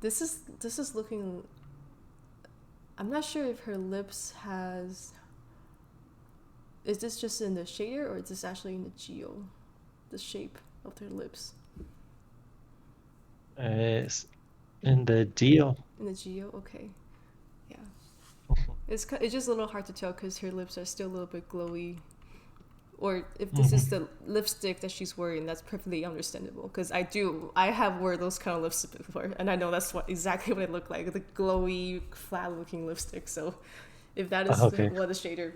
This is looking. I'm not sure if her lips has. Is this just in the shader or is this actually in the geo? The shape of their lips. In the geo. In the geo, okay. Yeah. It's just a little hard to tell because her lips are still a little bit glowy. Or if this is the lipstick that she's wearing, that's perfectly understandable. Because I have worn those kind of lipsticks before, and I know that's exactly what it looked like, the glowy, flat-looking lipstick. So, if that is Okay. what the shader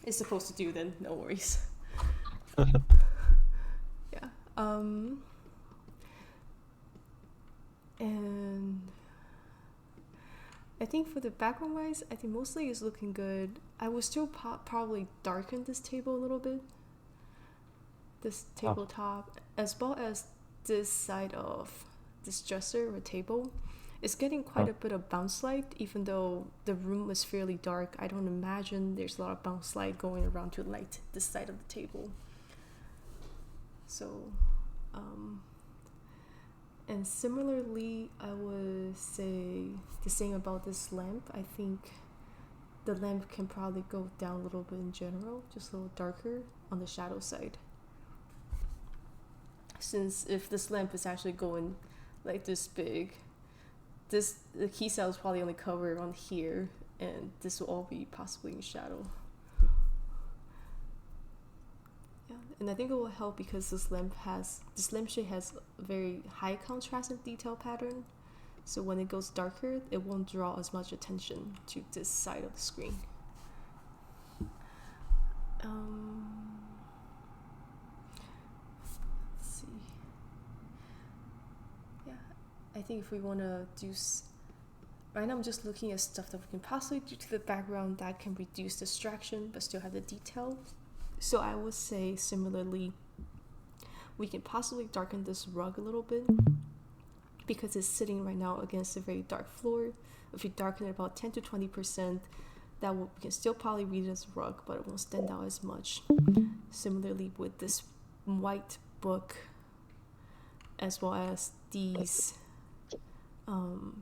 is supposed to do, then no worries. Yeah. And I think for the background wise, I think mostly it's looking good. I would still probably darken this table a little bit. This tabletop, as well as this side of this dresser or table. It's getting quite a bit of bounce light, even though the room is fairly dark. I don't imagine there's a lot of bounce light going around to light this side of the table. So, and similarly, I would say the same about this lamp. I think the lamp can probably go down a little bit in general, just a little darker on the shadow side. Since if this lamp is actually going like this big, the key cell is probably only covered on here, and this will all be possibly in shadow. Yeah, and I think it will help because this lampshade has a very high contrast and detail pattern. So when it goes darker, it won't draw as much attention to this side of the screen. Let's see. Yeah, I think if we want to do... Right now I'm just looking at stuff that we can possibly do to the background that can reduce distraction but still have the detail. So I would say similarly, we can possibly darken this rug a little bit because it's sitting right now against a very dark floor. If you darken it about 10 to 20%, we can still probably read it as a rug, but it won't stand out as much. Similarly with this white book, as well as these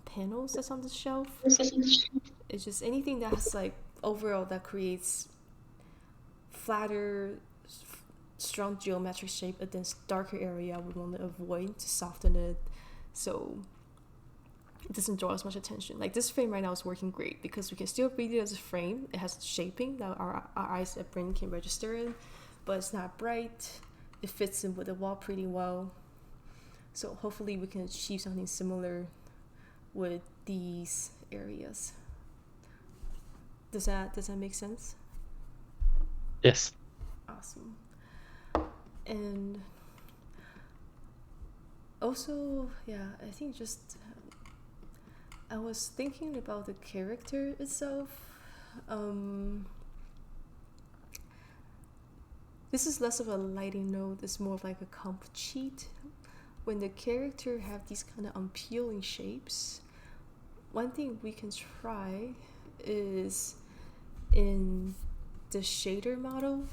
panels that's on the shelf. It's just anything that's like overall that creates flatter, strong geometric shape against darker area we want to avoid to soften it so it doesn't draw as much attention. Like this frame right now is working great because we can still read it as a frame. It has shaping that our eyes and brain can register in, but it's not bright, it fits in with the wall pretty well. So hopefully we can achieve something similar with these areas. Does that make sense? Yes. Awesome. And also, yeah, I think just I was thinking about the character itself. This is less of a lighting note, it's more of like a comp cheat. When the character have these kind of unpeeling shapes, one thing we can try is in the shader model,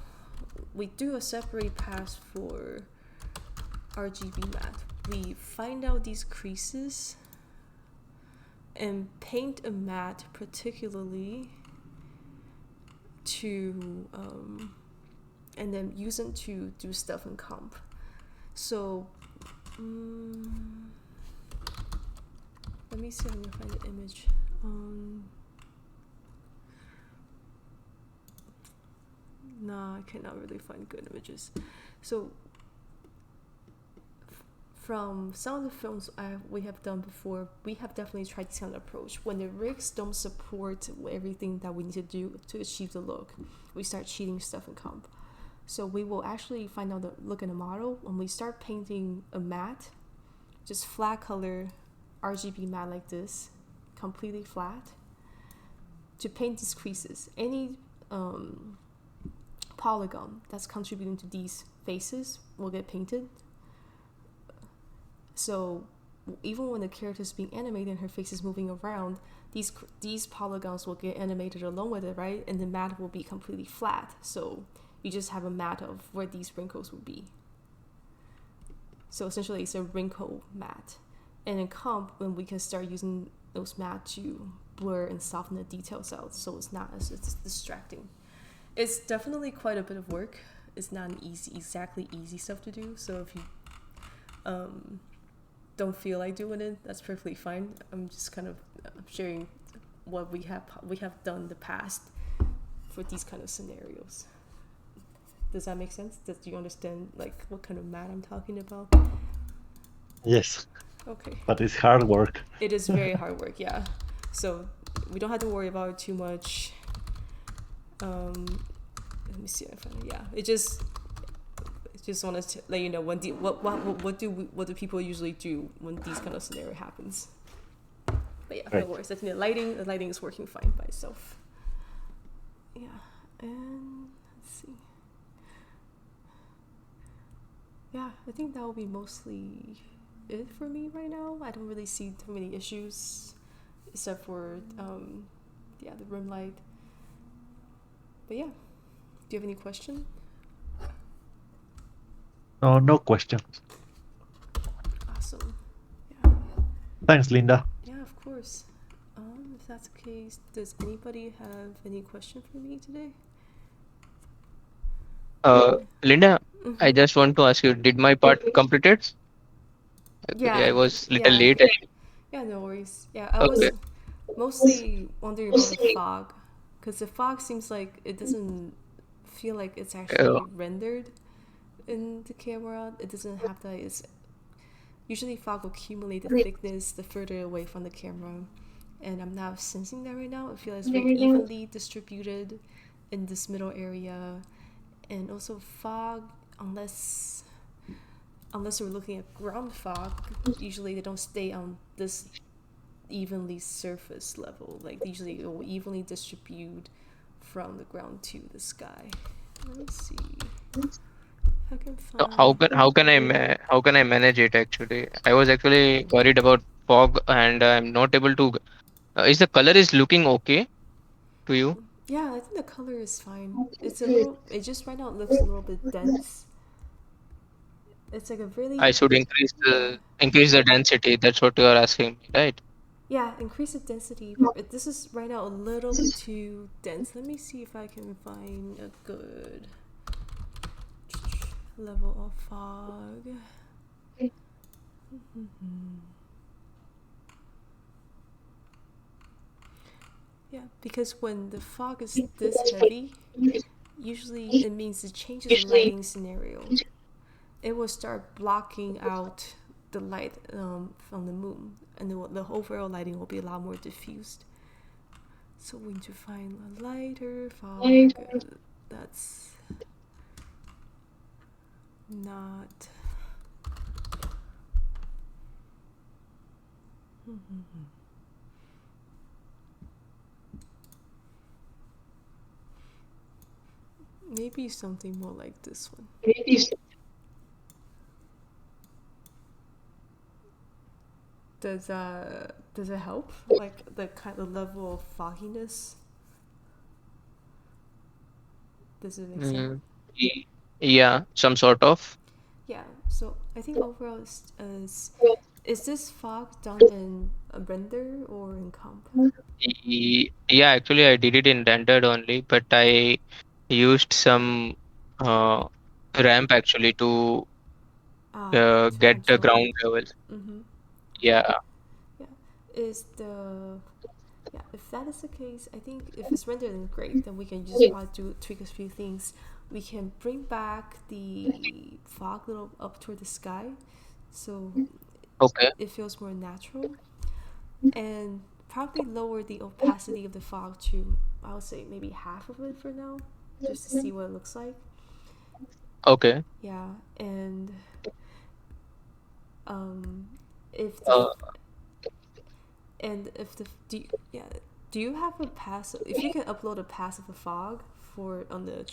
we do a separate pass for RGB matte. We find out these creases and paint a matte particularly to and then use them to do stuff in comp. So let me see if I can find the image. Nah, I cannot really find good images. So from some of the films we have done before, we have definitely tried this kind of approach. When the rigs don't support everything that we need to do to achieve the look, we start cheating stuff in comp. So we will actually find out the look in the model when we start painting a matte, just flat color RGB matte like this, completely flat, to paint these creases. Any polygon that's contributing to these faces will get painted. So even when the character is being animated and her face is moving around, these polygons will get animated along with it, right? And the matte will be completely flat. So you just have a matte of where these wrinkles would be. So essentially it's a wrinkle matte. And in comp, when we can start using those matte to blur and soften the details out, so it's not as it's distracting. It's definitely quite a bit of work. It's not an exactly easy stuff to do. So if you don't feel like doing it, that's perfectly fine. I'm just kind of sharing what we have done in the past for these kind of scenarios. Does that make sense? Do you understand like what kind of matte I'm talking about? Yes. Okay. But it's hard work. It is very hard work, yeah. So we don't have to worry about it too much. Let me see if I find it. Yeah, it just wanted to let you know what do people usually do when these kind of scenario happens. But yeah, Right. no worries. I think the lighting is working fine by itself. Yeah, and let's see. Yeah, I think that will be mostly it for me right now. I don't really see too many issues, except for the rim light. But yeah, do you have any question? No question. Awesome. Yeah. Thanks, Linda. Yeah, of course. If that's the case, does anybody have any question for me today? Linda, I Mm-hmm. just want to ask you, did my part completed? Actually, I Yeah, was little yeah, late. yeah. No worries. Yeah, I Okay. was mostly wondering about the fog, because the fog seems like it doesn't feel like it's actually rendered in the camera. It doesn't have that. It's usually fog will accumulate the thickness the further away from the camera, and I'm not sensing that right now. I feel like it's very evenly distributed in this middle area, and also fog, unless we're looking at ground fog, usually they don't stay on this evenly surface level. Like usually it will evenly distribute from the ground to the sky. Let me see. I can So find. how can I manage it actually? I was actually worried about fog and I'm not able to. Is the color is looking okay to you? Yeah, I think the color is fine. It's a little. It just right now it looks a little bit dense. It's like a I really. should Yeah. increase the density. That's what you are asking me, right? Yeah, increase the density. This is right now a little bit too dense. Let me see if I can find a good level of fog. Yeah, because when the fog is this heavy, usually it means it changes the lighting scenario. it will start blocking out the light from the moon, and the overall lighting will be a lot more diffused. So we need to find a lighter fog that's not. Maybe something more like this one. Does it help? Like the kind of level of fogginess? Does it make sense? Mm, yeah, some sort of. Yeah. So I think overall is this fog done in a render or in comp? Yeah, actually, I did it in rendered only, but I used some uh, ramp actually to To get the control ground it. levels. Mm-hmm. Yeah. Yeah. Is the Yeah, if that is the case, I think if it's rendered in great, then we can just probably tweak a few things. We can bring back the fog a little up toward the sky, so Okay. it feels more natural, and probably lower the opacity of the fog to, I would say, maybe half of it for now, just to see what it looks like. Okay. Yeah, and um, if the Uh, And if the yeah, do you have a pass? If you can upload a pass of the fog for on the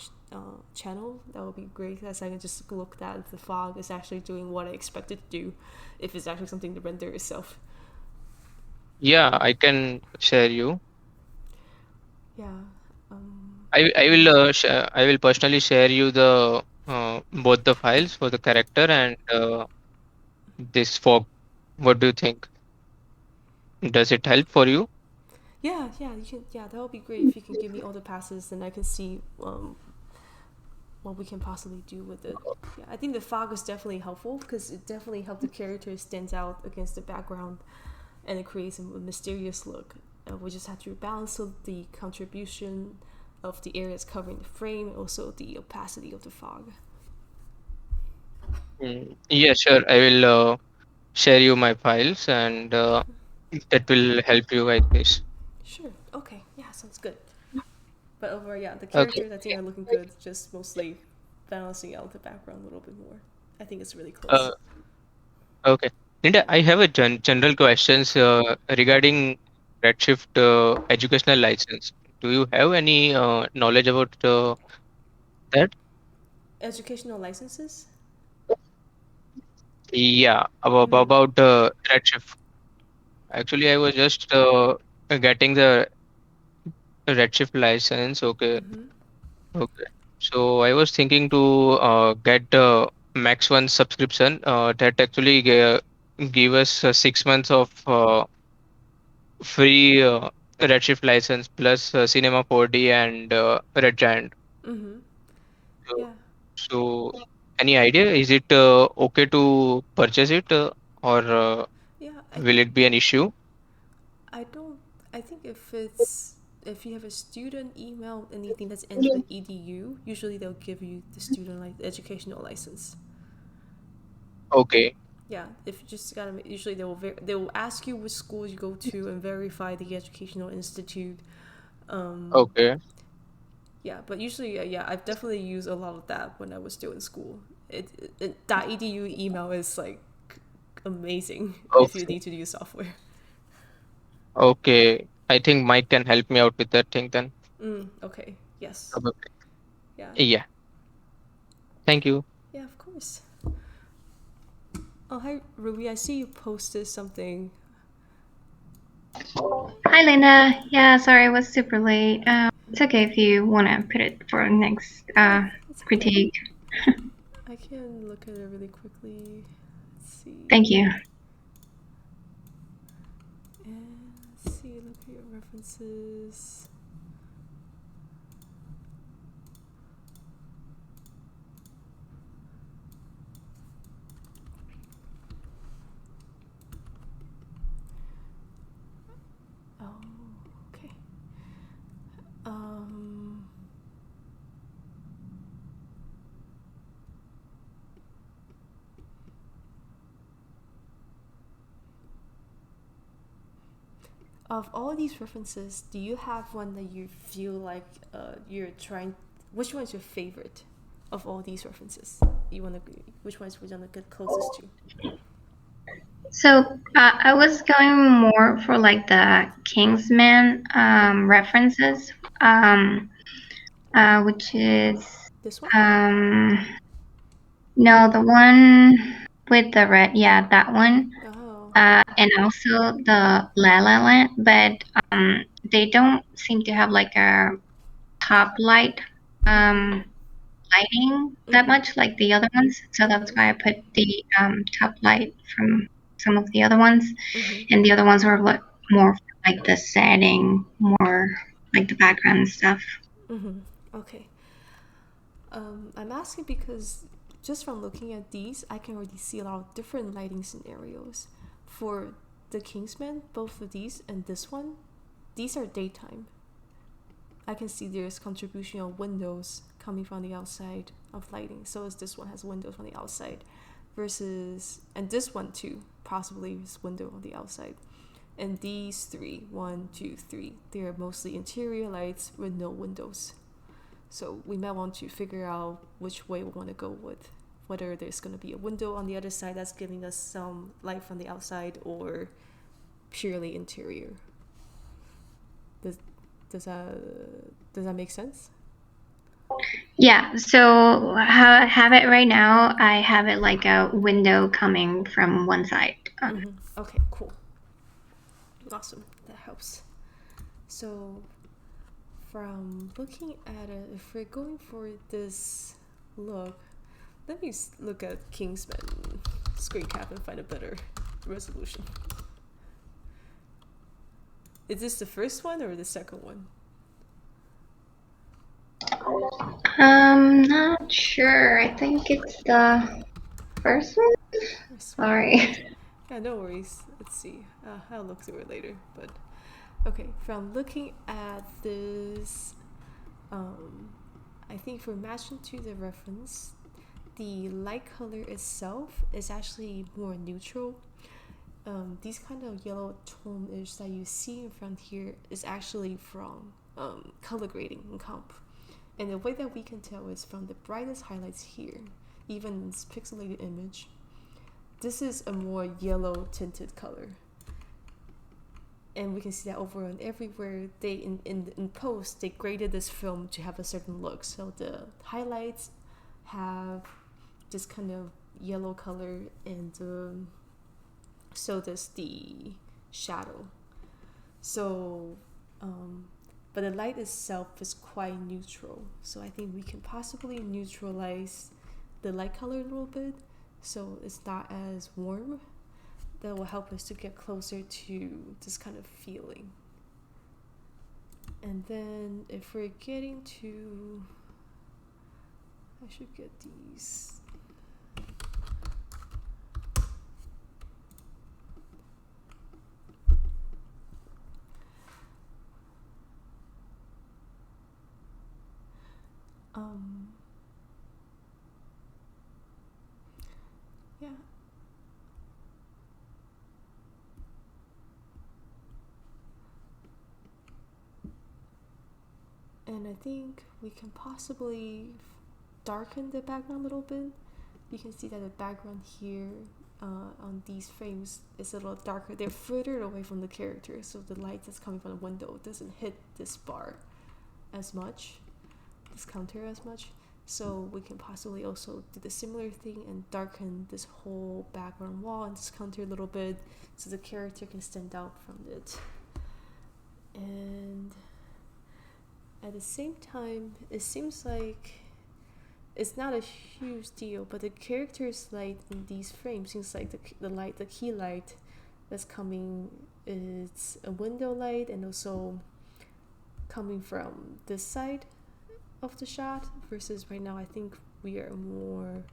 channel, that would be great. Because I can just look at if the fog is actually doing what I expect it to do, if it's actually something to render itself. yeah, I can share you. Yeah. Um, I will personally share you the both the files for the character and this fog. What do you think? Does it help for you? yeah, yeah, you can. Yeah, that would be great if you can give me all the passes, then I can see what we can possibly do with it. Yeah, I think the fog is definitely helpful because it definitely helps the character stand out against the background, and it creates a mysterious look. We just have to balance the contribution of the areas covering the frame, and also the opacity of the fog. Yeah, sure. I will share you my files and that will help you, I guess. Sure. Okay. Yeah, sounds good. But overall, yeah, the Okay. characters I think are looking good. Just mostly balancing out the background a little bit more. I think it's really close. Uh, okay. Linda, I have a general questions regarding Redshift educational license. Do you have any knowledge about that? Educational licenses. Yeah, Mm. about Redshift. Actually, I was just getting the Redshift license. Okay. Mm-hmm. Okay. So I was thinking to get Max One subscription that actually give us 6 months of free Redshift license plus Cinema 4D and Red Giant. Mm-hmm. So, Yeah. so any idea? Is it okay to purchase it or Yeah. I will think it be an issue? I don't. I think if you have a student email, anything that's ends with edu, usually they'll give you the student like educational license. Okay. Yeah, if you just gotta usually they will ask you which school you go to and verify the educational institute. Um, Okay. yeah, but usually yeah, I've definitely used a lot of that when I was still in school. That edu email is like amazing if you Okay. need to use software. Okay. I think Mike can help me out with that thing then. Okay. Yes. Probably. Yeah. Yeah. Thank you. Yeah. Of course. Oh, hi, Ruby. I see you posted something. Hi, Linda. Yeah, sorry, I was super late. It's okay if you want to put it for next Yeah, it's okay. critique. I can look at it really quickly. Let's see. Thank you. And let's see. Look at your references. Oh, okay. Um. Of all these references, do you have one that you feel like you're trying? Which one is your favorite of all these references? Which ones would you want to get closest to? So I was going more for like the Kingsman references, which is This one? no, the one with the red, yeah, that one. Oh. And also the La La Land, but they don't seem to have like a top light lighting that much like the other ones. So that's why I put the top light from some of the other ones, and the other ones were like more like the setting, more like the background and stuff. Okay. I'm asking because just from looking at these, I can already see a lot of different lighting scenarios. For the Kingsman, both of these and this one, these are daytime. I can see there's contribution of windows coming from the outside of lighting. So as this one has windows on the outside versus, and this one too, possibly is window on the outside. And these three, 1, 2, 3, they're mostly interior lights with no windows. So we might want to figure out which way we want to go with, whether there's going to be a window on the other side that's giving us some light from the outside or purely interior. Does that make sense? Yeah, so have it right now. I have it like a window coming from one side. Okay, cool. Awesome, that helps. So from looking at it, if we're going for this look, let me look at Kingsman screen cap and find a better resolution. Is this the first one or the second one? I'm not sure. I think it's the first one. Sorry. Yeah, no worries. Let's see. I'll look through it later. But okay, from looking at this, I think for matching to the reference, the light color itself is actually more neutral. These kind of yellow tone-ish that you see in front here is actually from color grading in comp. And the way that we can tell is from the brightest highlights here, even in this pixelated image, this is a more yellow tinted color. And we can see that over and everywhere they in post they graded this film to have a certain look. So the highlights have this kind of yellow color, and so does the shadow. So but the light itself is quite neutral, so I think we can possibly neutralize the light color a little bit so it's not as warm. That will help us to get closer to this kind of feeling. And then if we're getting to, I should get these. Yeah. And I think we can possibly darken the background a little bit. You can see that the background here on these frames is a little darker. They're further away from the character, so the light that's coming from the window doesn't hit this bar as much, this counter as much. So we can possibly also do the similar thing and darken this whole background wall and this counter a little bit so the character can stand out from it. And at the same time, it seems like it's not a huge deal, but the character's light in these frames seems like the key light that's coming is a window light and also coming from this side of the shot versus right now I think we are more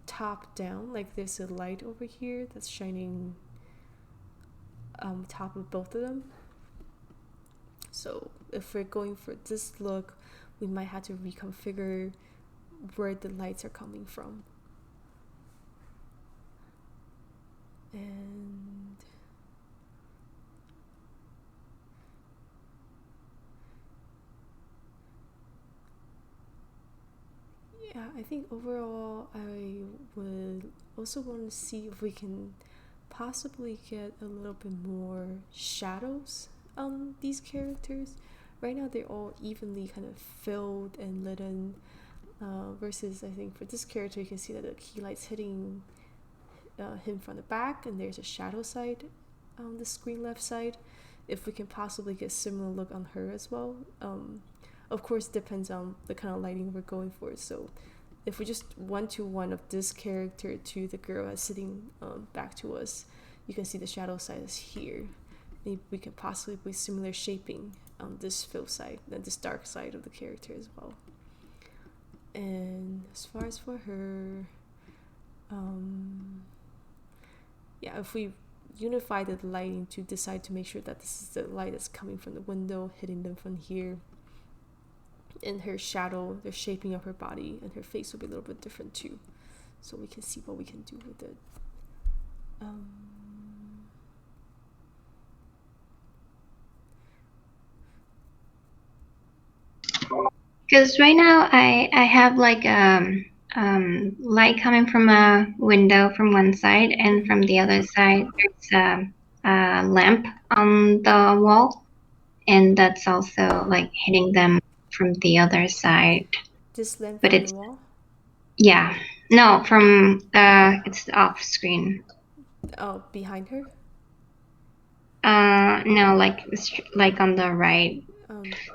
top down, like there's a light over here that's shining top of both of them. So if we're going for this look, we might have to reconfigure where the lights are coming from. And Yeah, I think overall I would also want to see if we can possibly get a little bit more shadows on these characters. Right now they're all evenly kind of filled and lit in, versus I think for this character you can see that the key light's hitting him from the back, and there's a shadow side on the screen left side. If we can possibly get similar look on her as well. Of course, it depends on the kind of lighting we're going for. So if we just one-to-one of this character to the girl that's sitting back to us, you can see the shadow side is here. Maybe we can possibly put similar shaping on this fill side than this dark side of the character as well. And as far as for her, yeah, if we unify the lighting to decide to make sure that this is the light that's coming from the window, hitting them from here, and her shadow, the shaping of her body and her face will be a little bit different too, so we can see what we can do with it. Because right now I have like light coming from a window from one side, and from the other side there's a lamp on the wall, and that's also like hitting them from the other side. This lamp But from it's the wall? yeah, no, from it's off screen. Oh, behind her? No, like on the right.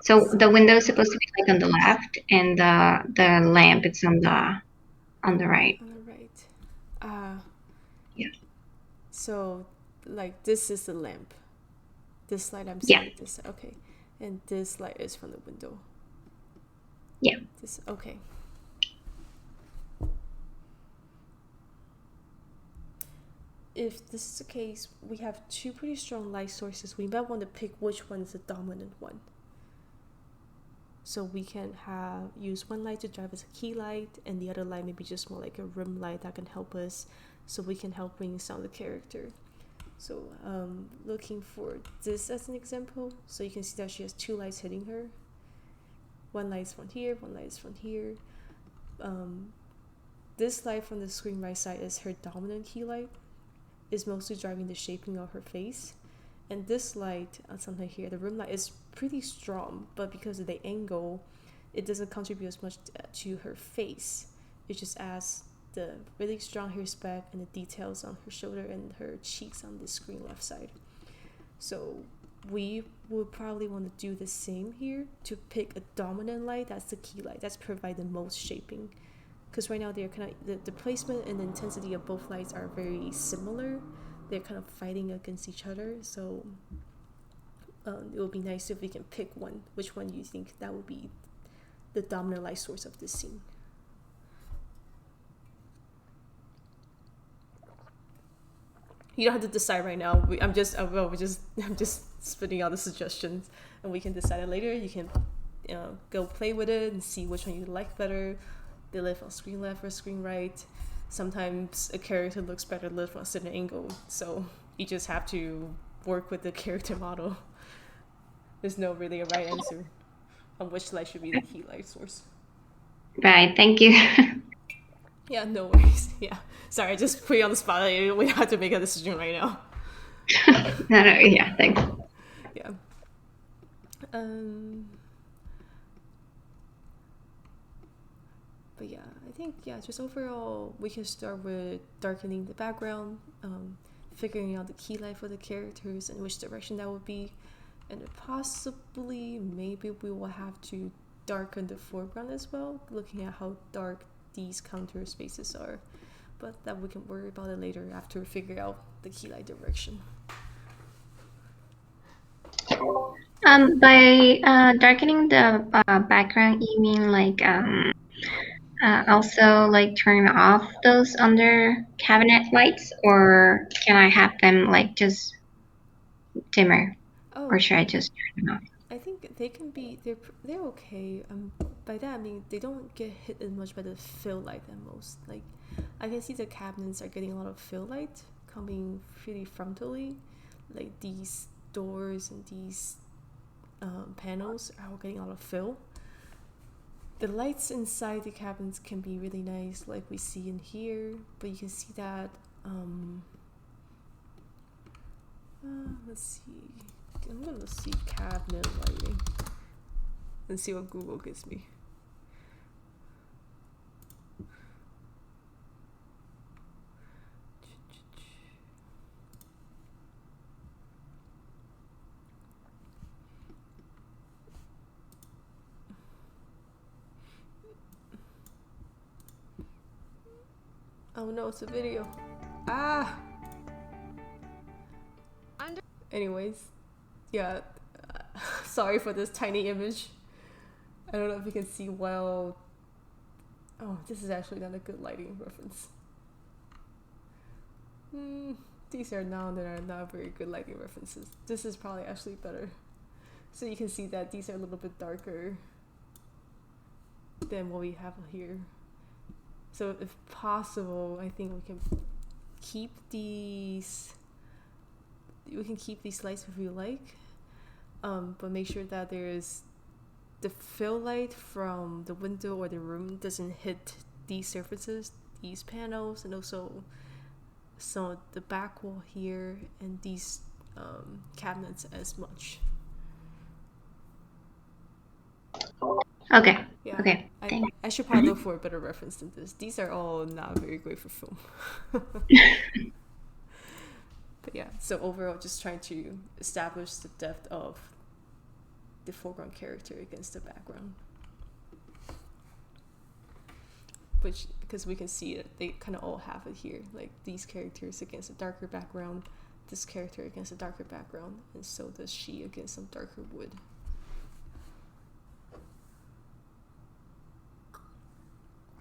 So So the window is supposed to be like on the left, and the lamp it's on the right. on the right. Yeah. So like this is the lamp. This light I'm Yeah. seeing this, okay. And this light is from the window. Yeah. This, okay. If this is the case, we have two pretty strong light sources. We might want to pick which one is the dominant one. So we can use one light to drive as a key light, and the other light maybe just more like a rim light that can help us, so we can help bring sound the character. So looking for this as an example, so you can see that she has two lights hitting her. One light is from here, one light is from here. This light from the screen right side is her dominant key light, is mostly driving the shaping of her face. And this light, something here, the rim light is pretty strong, but because of the angle, it doesn't contribute as much to her face. It just adds the really strong hair speck and the details on her shoulder and her cheeks on the screen left side. So we would probably want to do the same here to pick a dominant light that's the key light, that's provide the most shaping. Because right now they're kind of the placement and the intensity of both lights are very similar. They're kind of fighting against each other, so it would be nice if we can pick one. Which one do you think that would be the dominant light source of this scene? You don't have to decide right now. I'm just spitting out the suggestions, and we can decide it later. You can go play with it and see which one you like better. They live on screen left or screen right. Sometimes a character looks better lit from a certain angle, so you just have to work with the character model. There's no really a right answer on which light should be the key light source. Right, thank you. Yeah, no worries. Yeah, sorry, I just put you on the spot. We have to make a decision right now. No, yeah, thanks. Yeah. But yeah, I think just overall we can start with darkening the background, figuring out the key light for the characters and which direction that would be, and possibly maybe we will have to darken the foreground as well, looking at how dark these counter spaces are. But that we can worry about it later after we figure out the key light direction. By darkening the background, you mean like also like turn off those under cabinet lights, or can I have them like just dimmer, or should I just turn them off? I think they can be, they're okay. By that I mean they don't get hit as much by the fill light than most. Like I can see the cabinets are getting a lot of fill light coming pretty frontally. Like these doors and these panels are all getting a lot of fill. The lights inside the cabins can be really nice, like we see in here, but you can see that, let's see, I'm gonna see cabinet lighting and see what Google gives me. Oh no, it's a video. Ah! Anyways, yeah, sorry for this tiny image. I don't know if you can see well. Oh, this is actually not a good lighting reference. These are now that are not very good lighting references. This is probably actually better. So you can see that these are a little bit darker than what we have here. So if possible, I think we can keep these. We can keep these lights if you like, but make sure that there's the fill light from the window or the room doesn't hit these surfaces, these panels, and also some of the back wall here and these cabinets as much. Okay. Yeah. Okay. Thanks. I should probably look for a better reference than this. These are all not very great for film. But yeah, so overall, just trying to establish the depth of the foreground character against the background. Which, because we can see it, they kind of all have it here. Like these characters against a darker background, this character against a darker background, and so does she against some darker wood.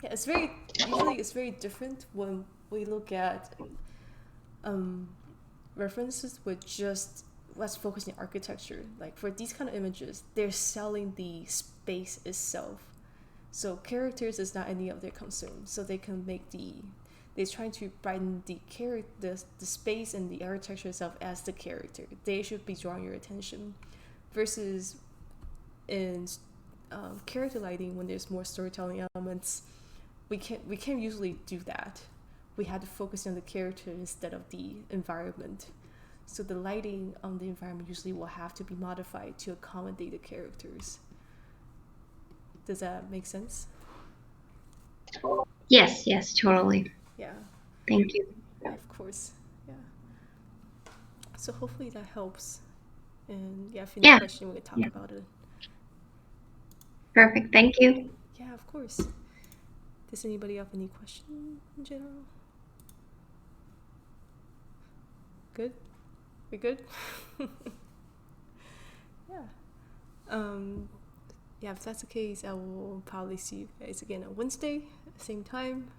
Yeah, it's very different when we look at references with just let's focus on architecture. Like for these kind of images, they're selling the space itself. So characters is not any of their concern. So they can make they're trying to brighten the space and the architecture itself as the character. They should be drawing your attention. Versus in character lighting, when there's more storytelling elements, we can't usually do that. We had to focus on the character instead of the environment. So the lighting on the environment usually will have to be modified to accommodate the characters. Does that make sense? Yes, totally. Yeah. Thank you. Yeah, of course. Yeah. So hopefully that helps. And yeah, if you have any question, we can talk about it. Perfect. Thank you. Yeah, of course. Does anybody have any question in general? Good? We good? Yeah. Yeah, if that's the case, I will probably see you guys again on Wednesday, same time.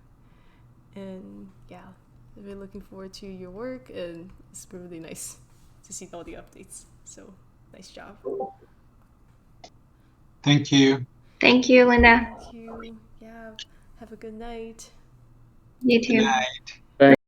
And yeah, I'm really looking forward to your work, and it's been really nice to see all the updates. So, nice job. Thank you. Thank you, Linda. Thank you. Yeah, have a good night. You too. Good night.